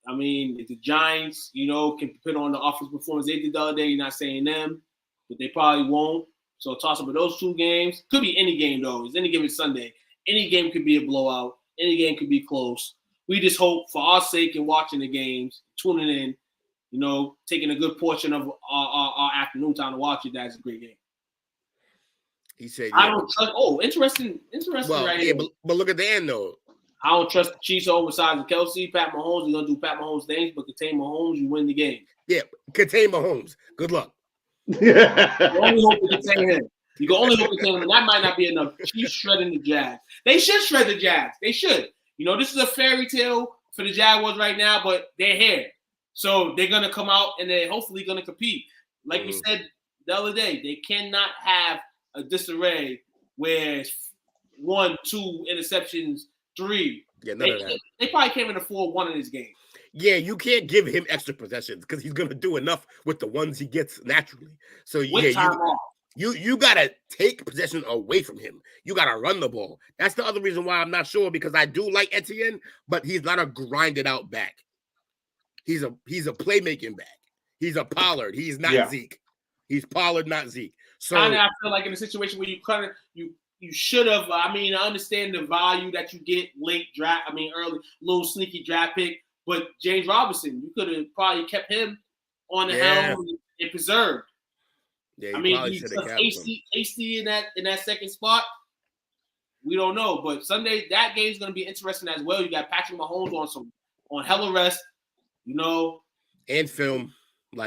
I mean, if the Giants, can put on the offensive performance they did the other day, you're not saying them, but they probably won't. So toss up with those 2 games. Could be any game, though. It's any given Sunday. Any game could be a blowout. Any game could be close. we just hope for our sake in watching the games, tuning in, you know, taking a good portion of our afternoon time to watch it. That's a great game. He said, I don't trust. Oh, interesting well, right yeah, here. but look at the end though. I don't trust the Chiefs over sides of Kelsey. Pat Mahomes, you're gonna do Pat Mahomes things, but contain Mahomes, you win the game. Yeah, contain Mahomes. Good luck. You only hope to contain him. You can only hope to contain him, and that might not be enough. Chiefs shredding the Jags. They should shred the Jags. They should. You know, this is a fairy tale for the Jaguars right now, but they're here. So they're gonna come out and they're hopefully gonna compete. Like we said the other day, they cannot have a disarray where it's 1, 2 interceptions, 3. Yeah, none of that. They probably can't even afford one in this game. Yeah, you can't give him extra possessions because he's gonna do enough with the ones he gets naturally. So you gotta take possession away from him. You gotta run the ball. That's the other reason why I'm not sure, because I do like Etienne, but he's not a grinded out back. He's a playmaking back. He's a Pollard. He's not Zeke. He's Pollard, not Zeke. So I feel like in a situation where you should have. I mean, I understand the value that you get late draft. I mean, early little sneaky draft pick. But James Robinson, you could have probably kept him on the helm and preserved. Yeah, I mean, he's hasty in that second spot. We don't know, but Sunday that game's going to be interesting as well. You got Patrick Mahomes on hella rest, you know, and film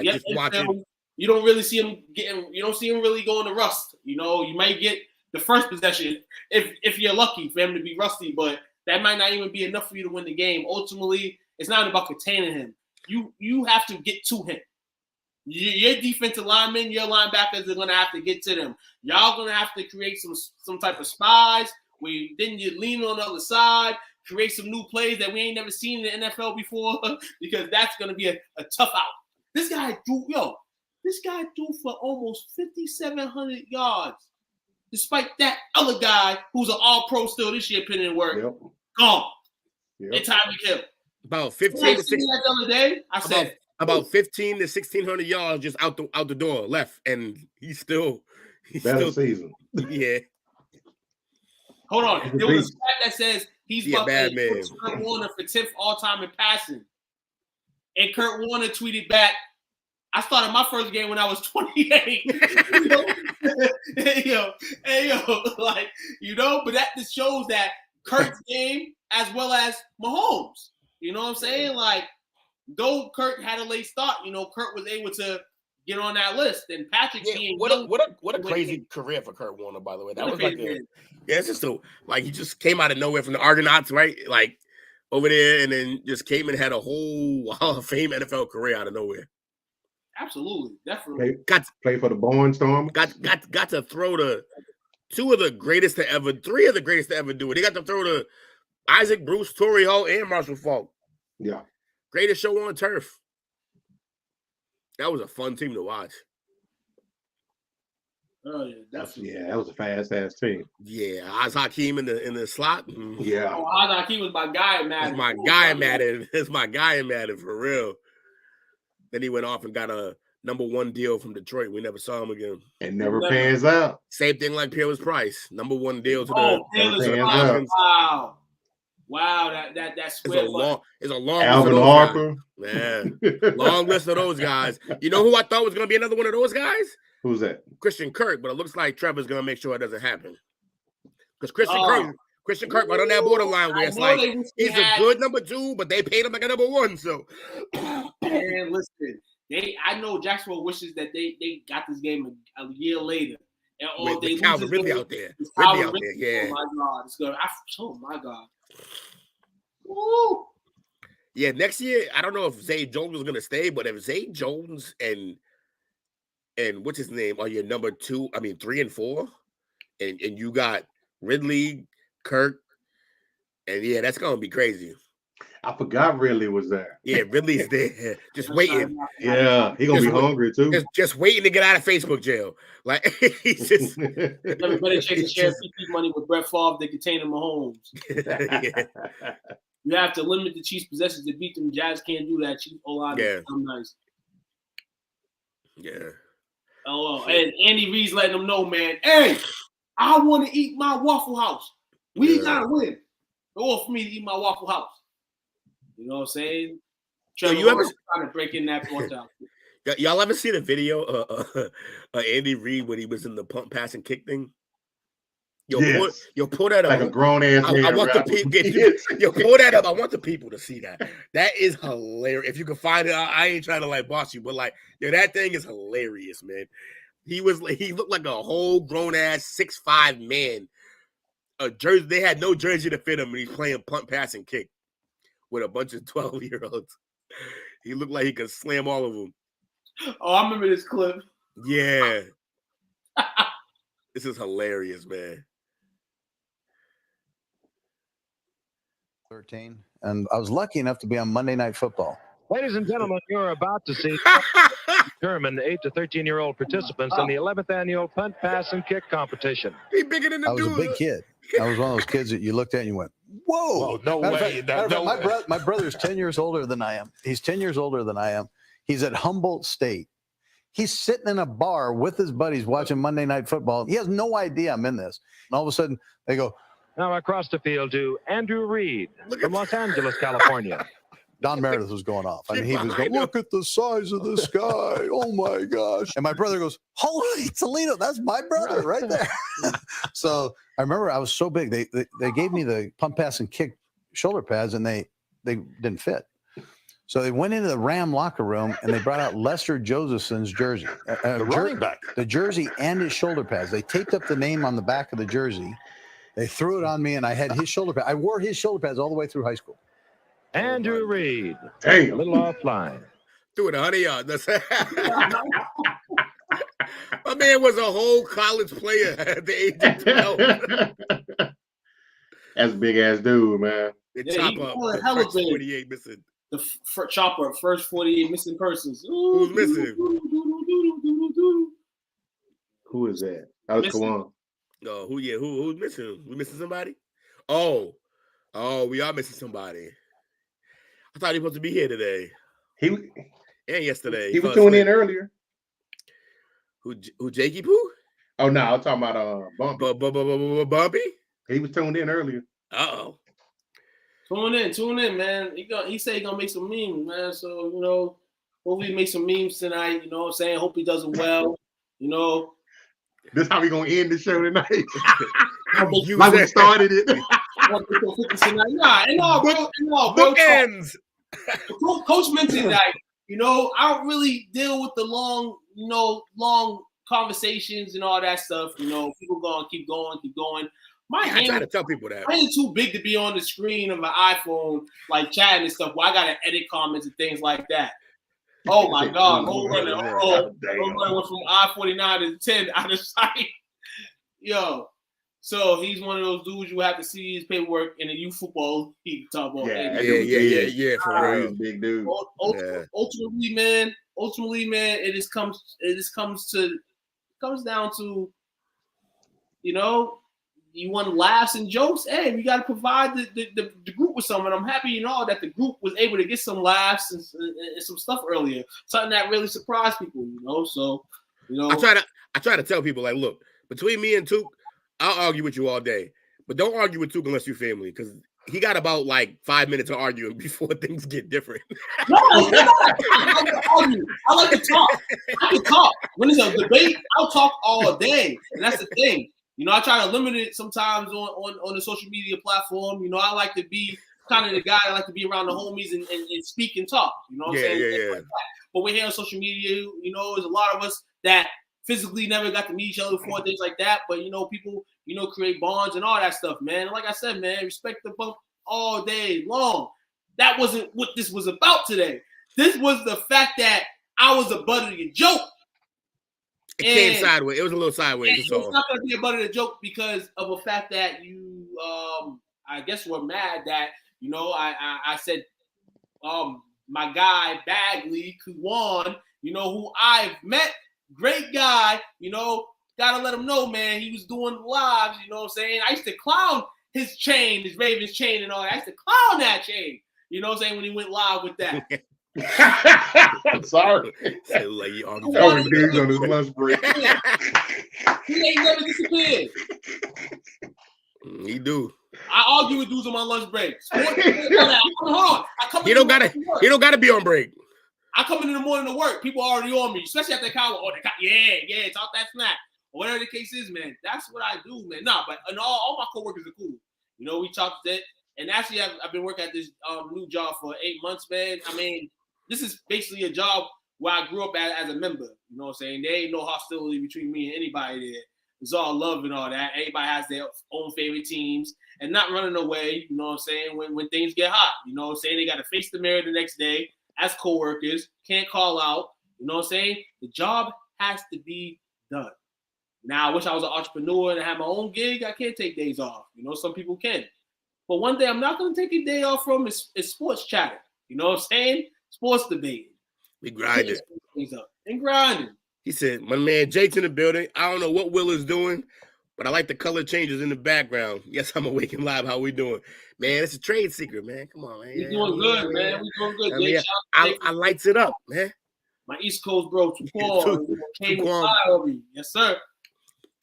just watching. Film. You don't really see him you don't see him really going to rust. You know, you might get the first possession if you're lucky for him to be rusty, but that might not even be enough for you to win the game. Ultimately, it's not about containing him. You have to get to him. Your defensive linemen, your linebackers are going to have to get to them. Y'all going to have to create some type of spies where you lean on the other side, create some new plays that we ain't never seen in the NFL before, because that's going to be a tough out. This guy threw for almost 5,700 yards. Despite that other guy who's an all-pro still this year putting in work, gone. And Tyreek Hill. About 15 to 16. The other day, I said about 15 to 1,600 yards just out the door left, and he's still season. Yeah. Hold on. There was a stat that says he's a bad man. Kurt Warner for 10th all-time in passing. And Kurt Warner tweeted back, I started my first game when I was 28. But that just shows that Kurt's game as well as Mahomes. You know what I'm saying? Like, though Kurt had a late start, Kurt was able to get on that list. And Patrick what a crazy career for Kurt Warner, by the way. That was it's just he just came out of nowhere from the Argonauts, right? Like over there, and then just came and had a whole Hall of Fame NFL career out of nowhere. Absolutely, definitely. Play for the Barnstorm. Got to throw to three of the greatest to ever do it. They got to throw to Isaac Bruce, Torrey Hall, and Marshall Faulk. Yeah. Greatest show on turf. That was a fun team to watch. Oh yeah, definitely. Yeah, that was a fast ass team. Yeah, Oz Hakeem in the slot. Yeah. Oh, Oz Hakeem was my guy in Madden. It's my guy in Madden for real. Then he went off and got a #1 deal from Detroit. We never saw him again. It never pans out. Same thing like Peerless Price. #1 deal to Wow, that's it's a long Alvin Harper. Man, long list of those guys. You know who I thought was going to be another one of those guys? Who's that? Christian Kirk, but it looks like Trevor's going to make sure it doesn't happen. Because Christian Kirk right on that borderline where it's like he's a good #2, but they paid him like a #1. So, man, listen, I know Jacksonville wishes that they got this game a year later. And with Calvin Ridley out there. Yeah. Oh my God, it's good. Oh my God. Woo. Yeah, next year, I don't know if Zay Jones was going to stay, but if Zay Jones and what's his name are your 3 and 4, and you got Ridley, Kirk, and yeah, that's going to be crazy. I forgot Ridley was there. Yeah, Ridley's there, just waiting. Yeah, he's going to be hungry too. Just waiting to get out of Facebook jail. Like, he's just... Everybody chasing share PP money with Brett Favre to contain Mahomes. Yeah. You have to limit the Chiefs' possessions to beat them. Jazz can't do that. Chiefs O-line is nice. Yeah. Oh, and Andy Reid's letting them know, man. Hey, I want to eat my Waffle House. We gotta win. Or for me to eat my Waffle House. You know what I'm saying? Yo, Trevor you ever Lawrence trying to break in that fourth down. y'all ever see the video of Andy Reid when he was in the pump, pass, and kick thing? Yo, Yes. pull that up. Like a grown ass man. I want the people. Yo, pull that up. I want the people to see that. That is hilarious. If you can find it, I ain't trying to like boss you, but like, yo, that thing is hilarious, man. He looked like a whole grown ass 6'5" man. A jersey. They had no jersey to fit him, and he's playing punt, pass, and kick with a bunch of 12-year-olds. He looked like he could slam all of them. Oh, I remember this clip. Yeah. This is hilarious, man. 13, and I was lucky enough to be on Monday Night Football. Ladies and gentlemen, you're about to see German 8 to 13-year-old participants in the 11th annual punt, pass, and kick competition. He bigger than the I was dude. a big kid. I was one of those kids that you looked at and you went, "Whoa!" No way. My brother's 10 years older than I am. He's 10 years older than I am. He's at Humboldt State. He's sitting in a bar with his buddies watching Monday Night Football. He has no idea I'm in this. And all of a sudden, they go, Now across the field to Andrew Reid from Los Angeles, California. Don Meredith was going off. I mean, he was going, "Look at the size of this guy. Oh, my gosh." And my brother goes, "Holy Toledo, that's my brother right there." So I remember I was so big. They gave me the pump, pass, and kick shoulder pads, and they didn't fit. So they went into the Ram locker room, and they brought out Lester Josephson's jersey. The running back. The jersey and his shoulder pads. They taped up the name on the back of the jersey. They threw it on me, and I had his shoulder pads. I wore his shoulder pads all the way through high school. Andrew Reid. Damn. A little offline. Threw it 100 yards. My man was a whole college player at the age of 12. That's a big ass dude, man. The Yeah, chop he up. was The hella first big. 48 missing. The chopper, first 48 missing persons. Who's missing? Who is that? That was Kawan. No, who's missing? We missing somebody? Oh, we are missing somebody. I thought he was supposed to be here today. And yesterday. He was tuning in earlier. Who Jakey Poo? Oh no, I'm talking about Bumpy. Bumpy? He was tuned in earlier. Uh-oh. Tune in, man. He said he's gonna make some memes, man. So, you know, hopefully he make some memes tonight, you know what I'm saying? Hope he does it well, you know. This how we gonna end the show tonight. Like we started it. Bookends. Coach mentioned that, you know, I don't really deal with the long conversations and all that stuff. You know, people gonna keep going. I try to tell people that. I ain't too big to be on the screen of an iPhone, like chatting and stuff, where I gotta edit comments and things like that. Oh my God, Home Runner went from I-49 to 10 out of sight. Yo, so he's one of those dudes you have to see his paperwork in a youth football league. Talk about Yeah, for real. Big dude. Ultimately, man, it comes down to, you know, you want laughs and jokes. Hey, we got to provide the group with something. I'm happy, you know, that the group was able to get some laughs and some stuff earlier. Something that really surprised people, you know. So, you know, I try to tell people, like, look, between me and Took, I'll argue with you all day, but don't argue with Took unless you're family, because he got about like 5 minutes of arguing before things get different. No, I like to argue. I like to talk. I can talk. When it's a debate, I'll talk all day, and that's the thing. You know, I try to limit it sometimes on the social media platform. You know, I like to be kind of the guy that like to be around the homies and speak and talk. You know what I'm saying? Yeah. Like but we're here on social media. You know, there's a lot of us that physically never got to meet each other before, things like that. But, you know, people, you know, create bonds and all that stuff, man. And like I said, man, respect the bump all day long. That wasn't what this was about today. This was the fact that I was a butt of the joke. It came sideways. It was a little sideways. It's not going to be a butt of the joke because of the fact that you, I guess, were mad that, you know, I said, my guy Bagley Kuwan, you know, who I've met, great guy, you know, gotta let him know, man, he was doing lives, you know what I'm saying? I used to clown his chain, his Ravens chain and all that. I used to clown that chain, you know what I'm saying, when he went live with that. I'm sorry. Like on his lunch break. He ain't never disappeared. He do. I argue with dudes on my lunch break. Hold on. He don't gotta be on break. I come in the morning to work. People are already on me, especially after college. Oh, yeah, talk that smack. Or whatever the case is, man. That's what I do, man. Nah, but all my coworkers are cool. You know, we talked that. And actually, I've been working at this new job for 8 months, man. I mean, this is basically a job where I grew up as a member. You know what I'm saying? There ain't no hostility between me and anybody there. It's all love and all that. Everybody has their own favorite teams and not running away, you know what I'm saying, when things get hot. You know what I'm saying? They got to face the mirror the next day as coworkers, can't call out. You know what I'm saying? The job has to be done. Now, I wish I was an entrepreneur and had my own gig. I can't take days off. You know, some people can. But one day I'm not going to take a day off from is sports chatter. You know what I'm saying? Sports debating. We grinding. And grinding. He said, my man Jake's in the building. I don't know what Will is doing, but I like the color changes in the background. Yes, I'm awake and live. How we doing? Man, it's a trade secret, man. Come on, man. We doing good, man. We doing good. I mean, I lights it up, man. My East Coast bro, Tuquan. Yes, sir.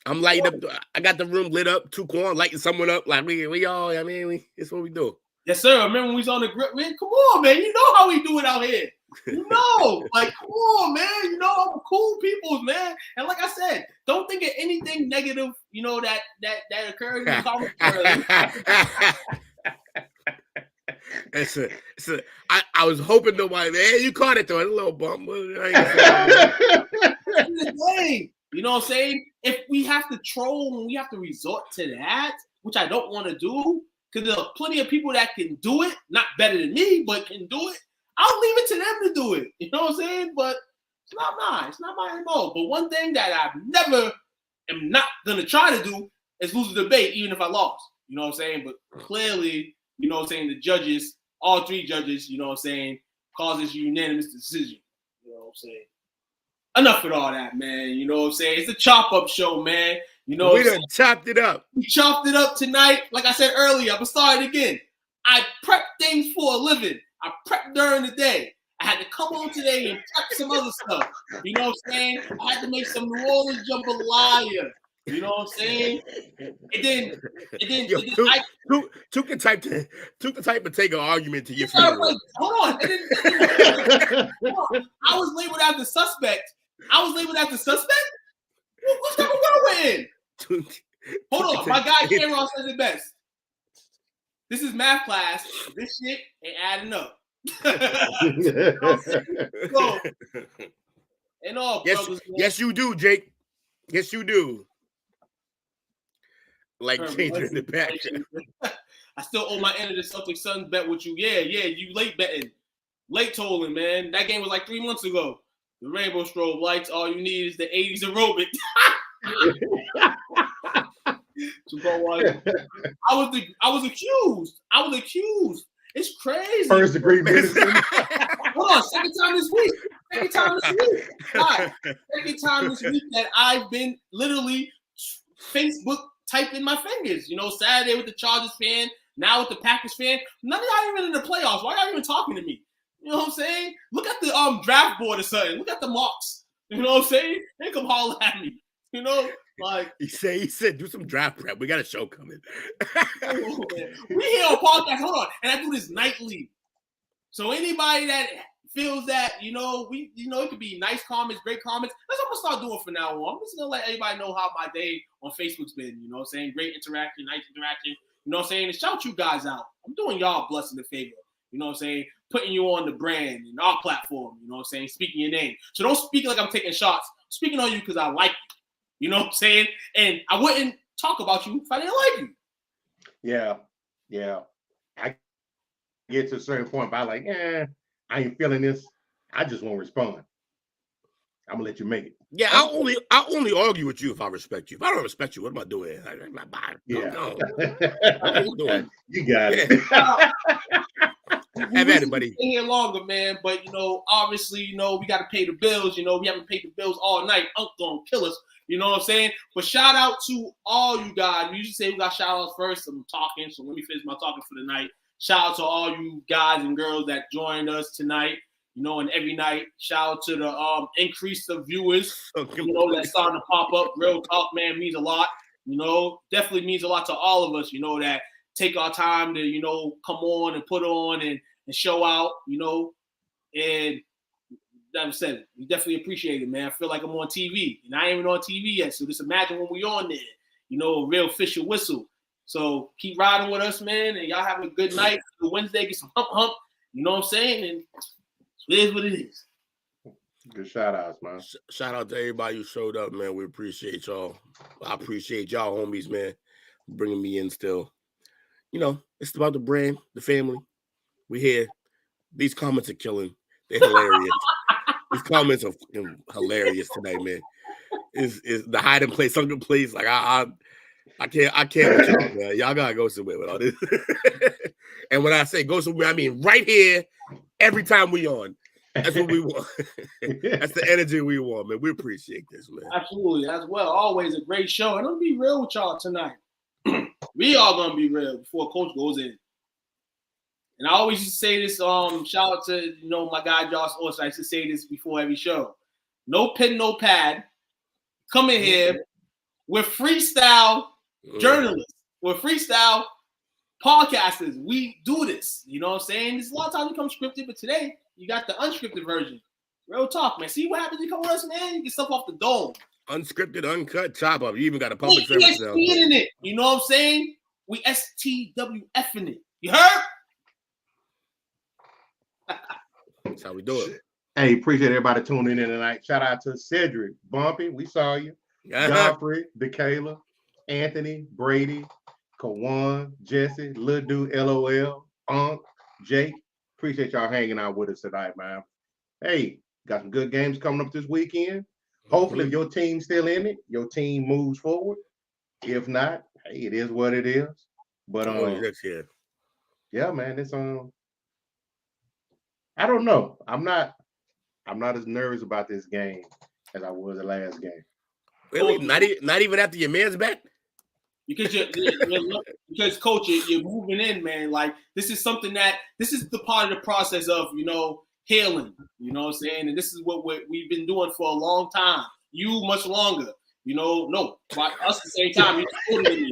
I'm lighting up. I got the room lit up. Tuquan lighting someone up. Like we all. I mean, it's what we do. Yes, sir. Remember when we was on the grip, man? Come on, man. You know how we do it out here. You know, like, come on, man. You know, I'm cool peoples, man. And like I said, don't think of anything negative. You know that occurred in the commentary. I was hoping nobody. Man, you caught it though. A little bump. You know what I'm saying? If we have to troll and we have to resort to that, which I don't want to do, because there are plenty of people that can do it, not better than me, but can do it. I'll leave it to them to do it. You know what I'm saying? But it's not mine. It's not my MO. But one thing that I never am not going to try to do is lose the debate, even if I lost. You know what I'm saying? But clearly, you know what I'm saying, the judges, all three judges, you know what I'm saying, caused this unanimous decision. You know what I'm saying? Enough with all that, man. You know what I'm saying? It's a chop-up show, man. You know we done chopped it up. We chopped it up tonight. Like I said earlier, I'm going to start it again. I prep things for a living. I prep during the day. I had to come on today and prep some other stuff. You know what I'm saying? I had to make some New Orleans jambalaya. You know what I'm saying? Took the type to take an argument to your funeral. Like, hold on. I was labeled as the suspect. What's the world we're in? Hold on. My guy K-Ross says it best. This is math class. This shit ain't adding up. So, and all yes, you do, Jake. Yes, you do. Like changing in the back. I still owe my end of the Celtics Suns bet with you. Yeah, you late betting. Late tolling, man. That game was like 3 months ago. The rainbow strobe lights, all you need is the 80s aerobic. I was accused. It's crazy. First degree medicine. Hold on, second time this week. Right. Second time this week that I've been literally Facebook typing my fingers. You know, Saturday with the Chargers fan, now with the Packers fan. None of y'all even in the playoffs. Why y'all even talking to me? You know what I'm saying? Look at the draft board or something. Look at the marks. You know what I'm saying? They come holler at me. You know, like he said, do some draft prep. We got a show coming. We here on podcast. Hold on, and I do this nightly. So anybody that feels that, it could be nice comments, great comments. That's what I'm gonna start doing from now on. I'm just gonna let everybody know how my day on Facebook's been. You know what I'm saying? Great interaction, nice interaction. You know what I'm saying? And shout you guys out. I'm doing y'all a blessing and favor. You know what I'm saying? Putting you on the brand and our platform. You know what I'm saying? Speaking your name. So don't speak like I'm taking shots. I'm speaking on you because I like you. You know what I'm saying? And I wouldn't talk about you if I didn't like you. Yeah. I get to a certain point by like, I ain't feeling this. I just won't respond. I'm gonna let you make it. Yeah, I only argue with you if I respect you. If I don't respect you, what am I doing? No. You got it. Have at it, buddy. Stay here longer, man. But obviously, we got to pay the bills. We haven't paid the bills all night. Unc gonna kill us. You know what I'm saying? But shout out to all you guys. We usually say we got shout outs first. I'm talking, so let me finish my talking for the night. Shout out to all you guys and girls that joined us tonight. And every night, shout out to the increase of viewers, that's starting to pop up. Real talk, man, means a lot. Definitely means a lot to all of us, that take our time to, you know, come on and put on and show out, you know, and that was said, we definitely appreciate it, man. I feel like I'm on TV, and I ain't even on TV yet. So just imagine when we on there, you know, a real official whistle. So keep riding with us, man, and y'all have a good night. Wednesday, get some hump. You know what I'm saying? And it is what it is. Good shout outs, man. Shout out to everybody who showed up, man. We appreciate y'all. I appreciate y'all, homies, man, bringing me in still. You know, it's about the brand, the family. We here. These comments are killing. They're hilarious. These comments are fucking hilarious today, man. Is the hiding place, sunken place? Like I can't with y'all, man. Y'all gotta go somewhere with all this. And when I say go somewhere, I mean right here, every time we on. That's what we want. That's the energy we want, man. We appreciate this, man. Absolutely, as well. Always a great show. And I'm gonna be real with y'all tonight. We all gonna be real before Coach goes in. And I always used to say this, shout out to, you know, my guy Josh Orson. I used to say this before every show. No pen, no pad. Come in here. We're freestyle journalists. We're freestyle podcasters. We do this. You know what I'm saying? There's a lot of times we come scripted, but today you got the unscripted version. Real talk, man. See what happens when you come with us, man? You get stuff off the dome. Unscripted, uncut, chop up. You even got a public service now. In it. You know what I'm saying? We STWF in it. You heard? That's how we do it. Hey, appreciate everybody tuning in tonight. Shout out to Cedric, Bumpy, we saw you. Godfrey, DeKayla, Anthony, Brady, Kawan, Jesse, Lil Dude, LOL, Jake. Appreciate y'all hanging out with us tonight, man. Hey, got some good games coming up this weekend. Hopefully, if your team's still in it, your team moves forward. If not, hey, it is what it is. But yeah, man, it's I don't know. I'm not as nervous about this game as I was the last game. Really? Not even after your man's back? Because because coach, you're moving in, man. Like this is the part of the process of, you know, healing. You know what I'm saying? And this is what we've been doing for a long time. You much longer. You know, no, but us at the same time. You're older than me.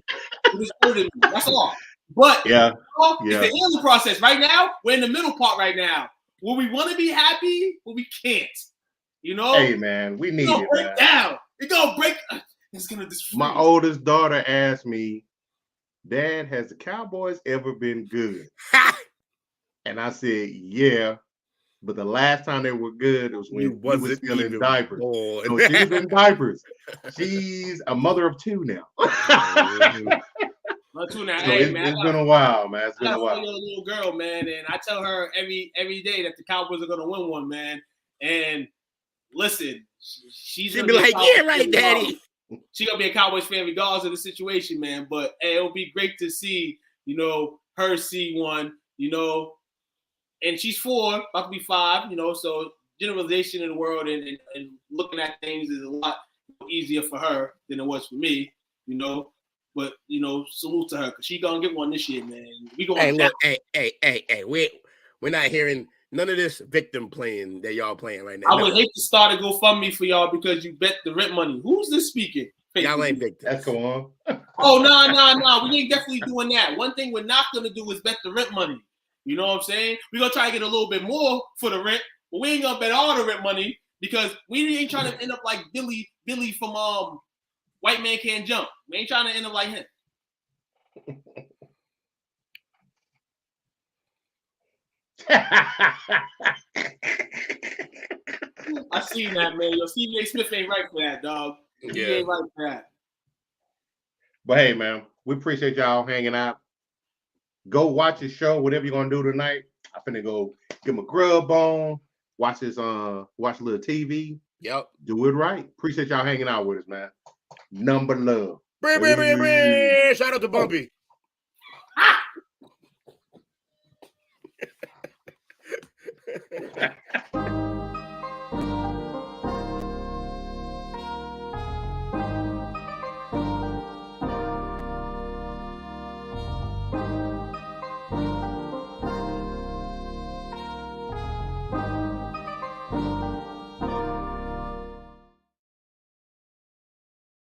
You're just older than me. That's all. But it's the healing process. Right now, we're in the middle part right now. Will we want to be happy? Well, we can't. You know? Hey, man, we need it, break man. down. It's gonna break. It's gonna destroy. My oldest daughter asked me, Dad, has the Cowboys ever been good? And I said, yeah. But the last time they were good, it was when we were still in diapers. So she was in diapers. She's a mother of two now. So hey, man, it's been a while, man. It's been a while. I got a little girl, man, and I tell her every day that the Cowboys are gonna win one, man. And listen, she'll be like, yeah, right, Daddy. She's gonna be a Cowboys fan regardless of the situation, man. But hey, it'll be great to see, you know, her see one, you know. And she's 4, about to be 5, you know. So generalization in the world and looking at things is a lot easier for her than it was for me, you know. But you know, salute to her because she gonna get one this year, man. We going. Hey, look, hey, we're not hearing none of this victim playing that y'all playing right now. I would hate to start a GoFundMe for y'all because you bet the rent money. Who's this speaking? Y'all ain't victims. That's go on. Oh no, we ain't definitely doing that. One thing we're not gonna do is bet the rent money. You know what I'm saying? We're gonna try to get a little bit more for the rent, but we ain't gonna bet all the rent money because we ain't trying to end up like Billy from White Man Can't Jump. We ain't trying to end up like him. I seen that, man. Yo, Stephen A. Smith ain't right for that, dog. He ain't right for that. But hey, man, we appreciate y'all hanging out. Go watch his show, whatever you're gonna do tonight. I'm finna go get my grub on, watch a little TV. Yep. Do it right. Appreciate y'all hanging out with us, man. Number love. Shout out to Bumpy.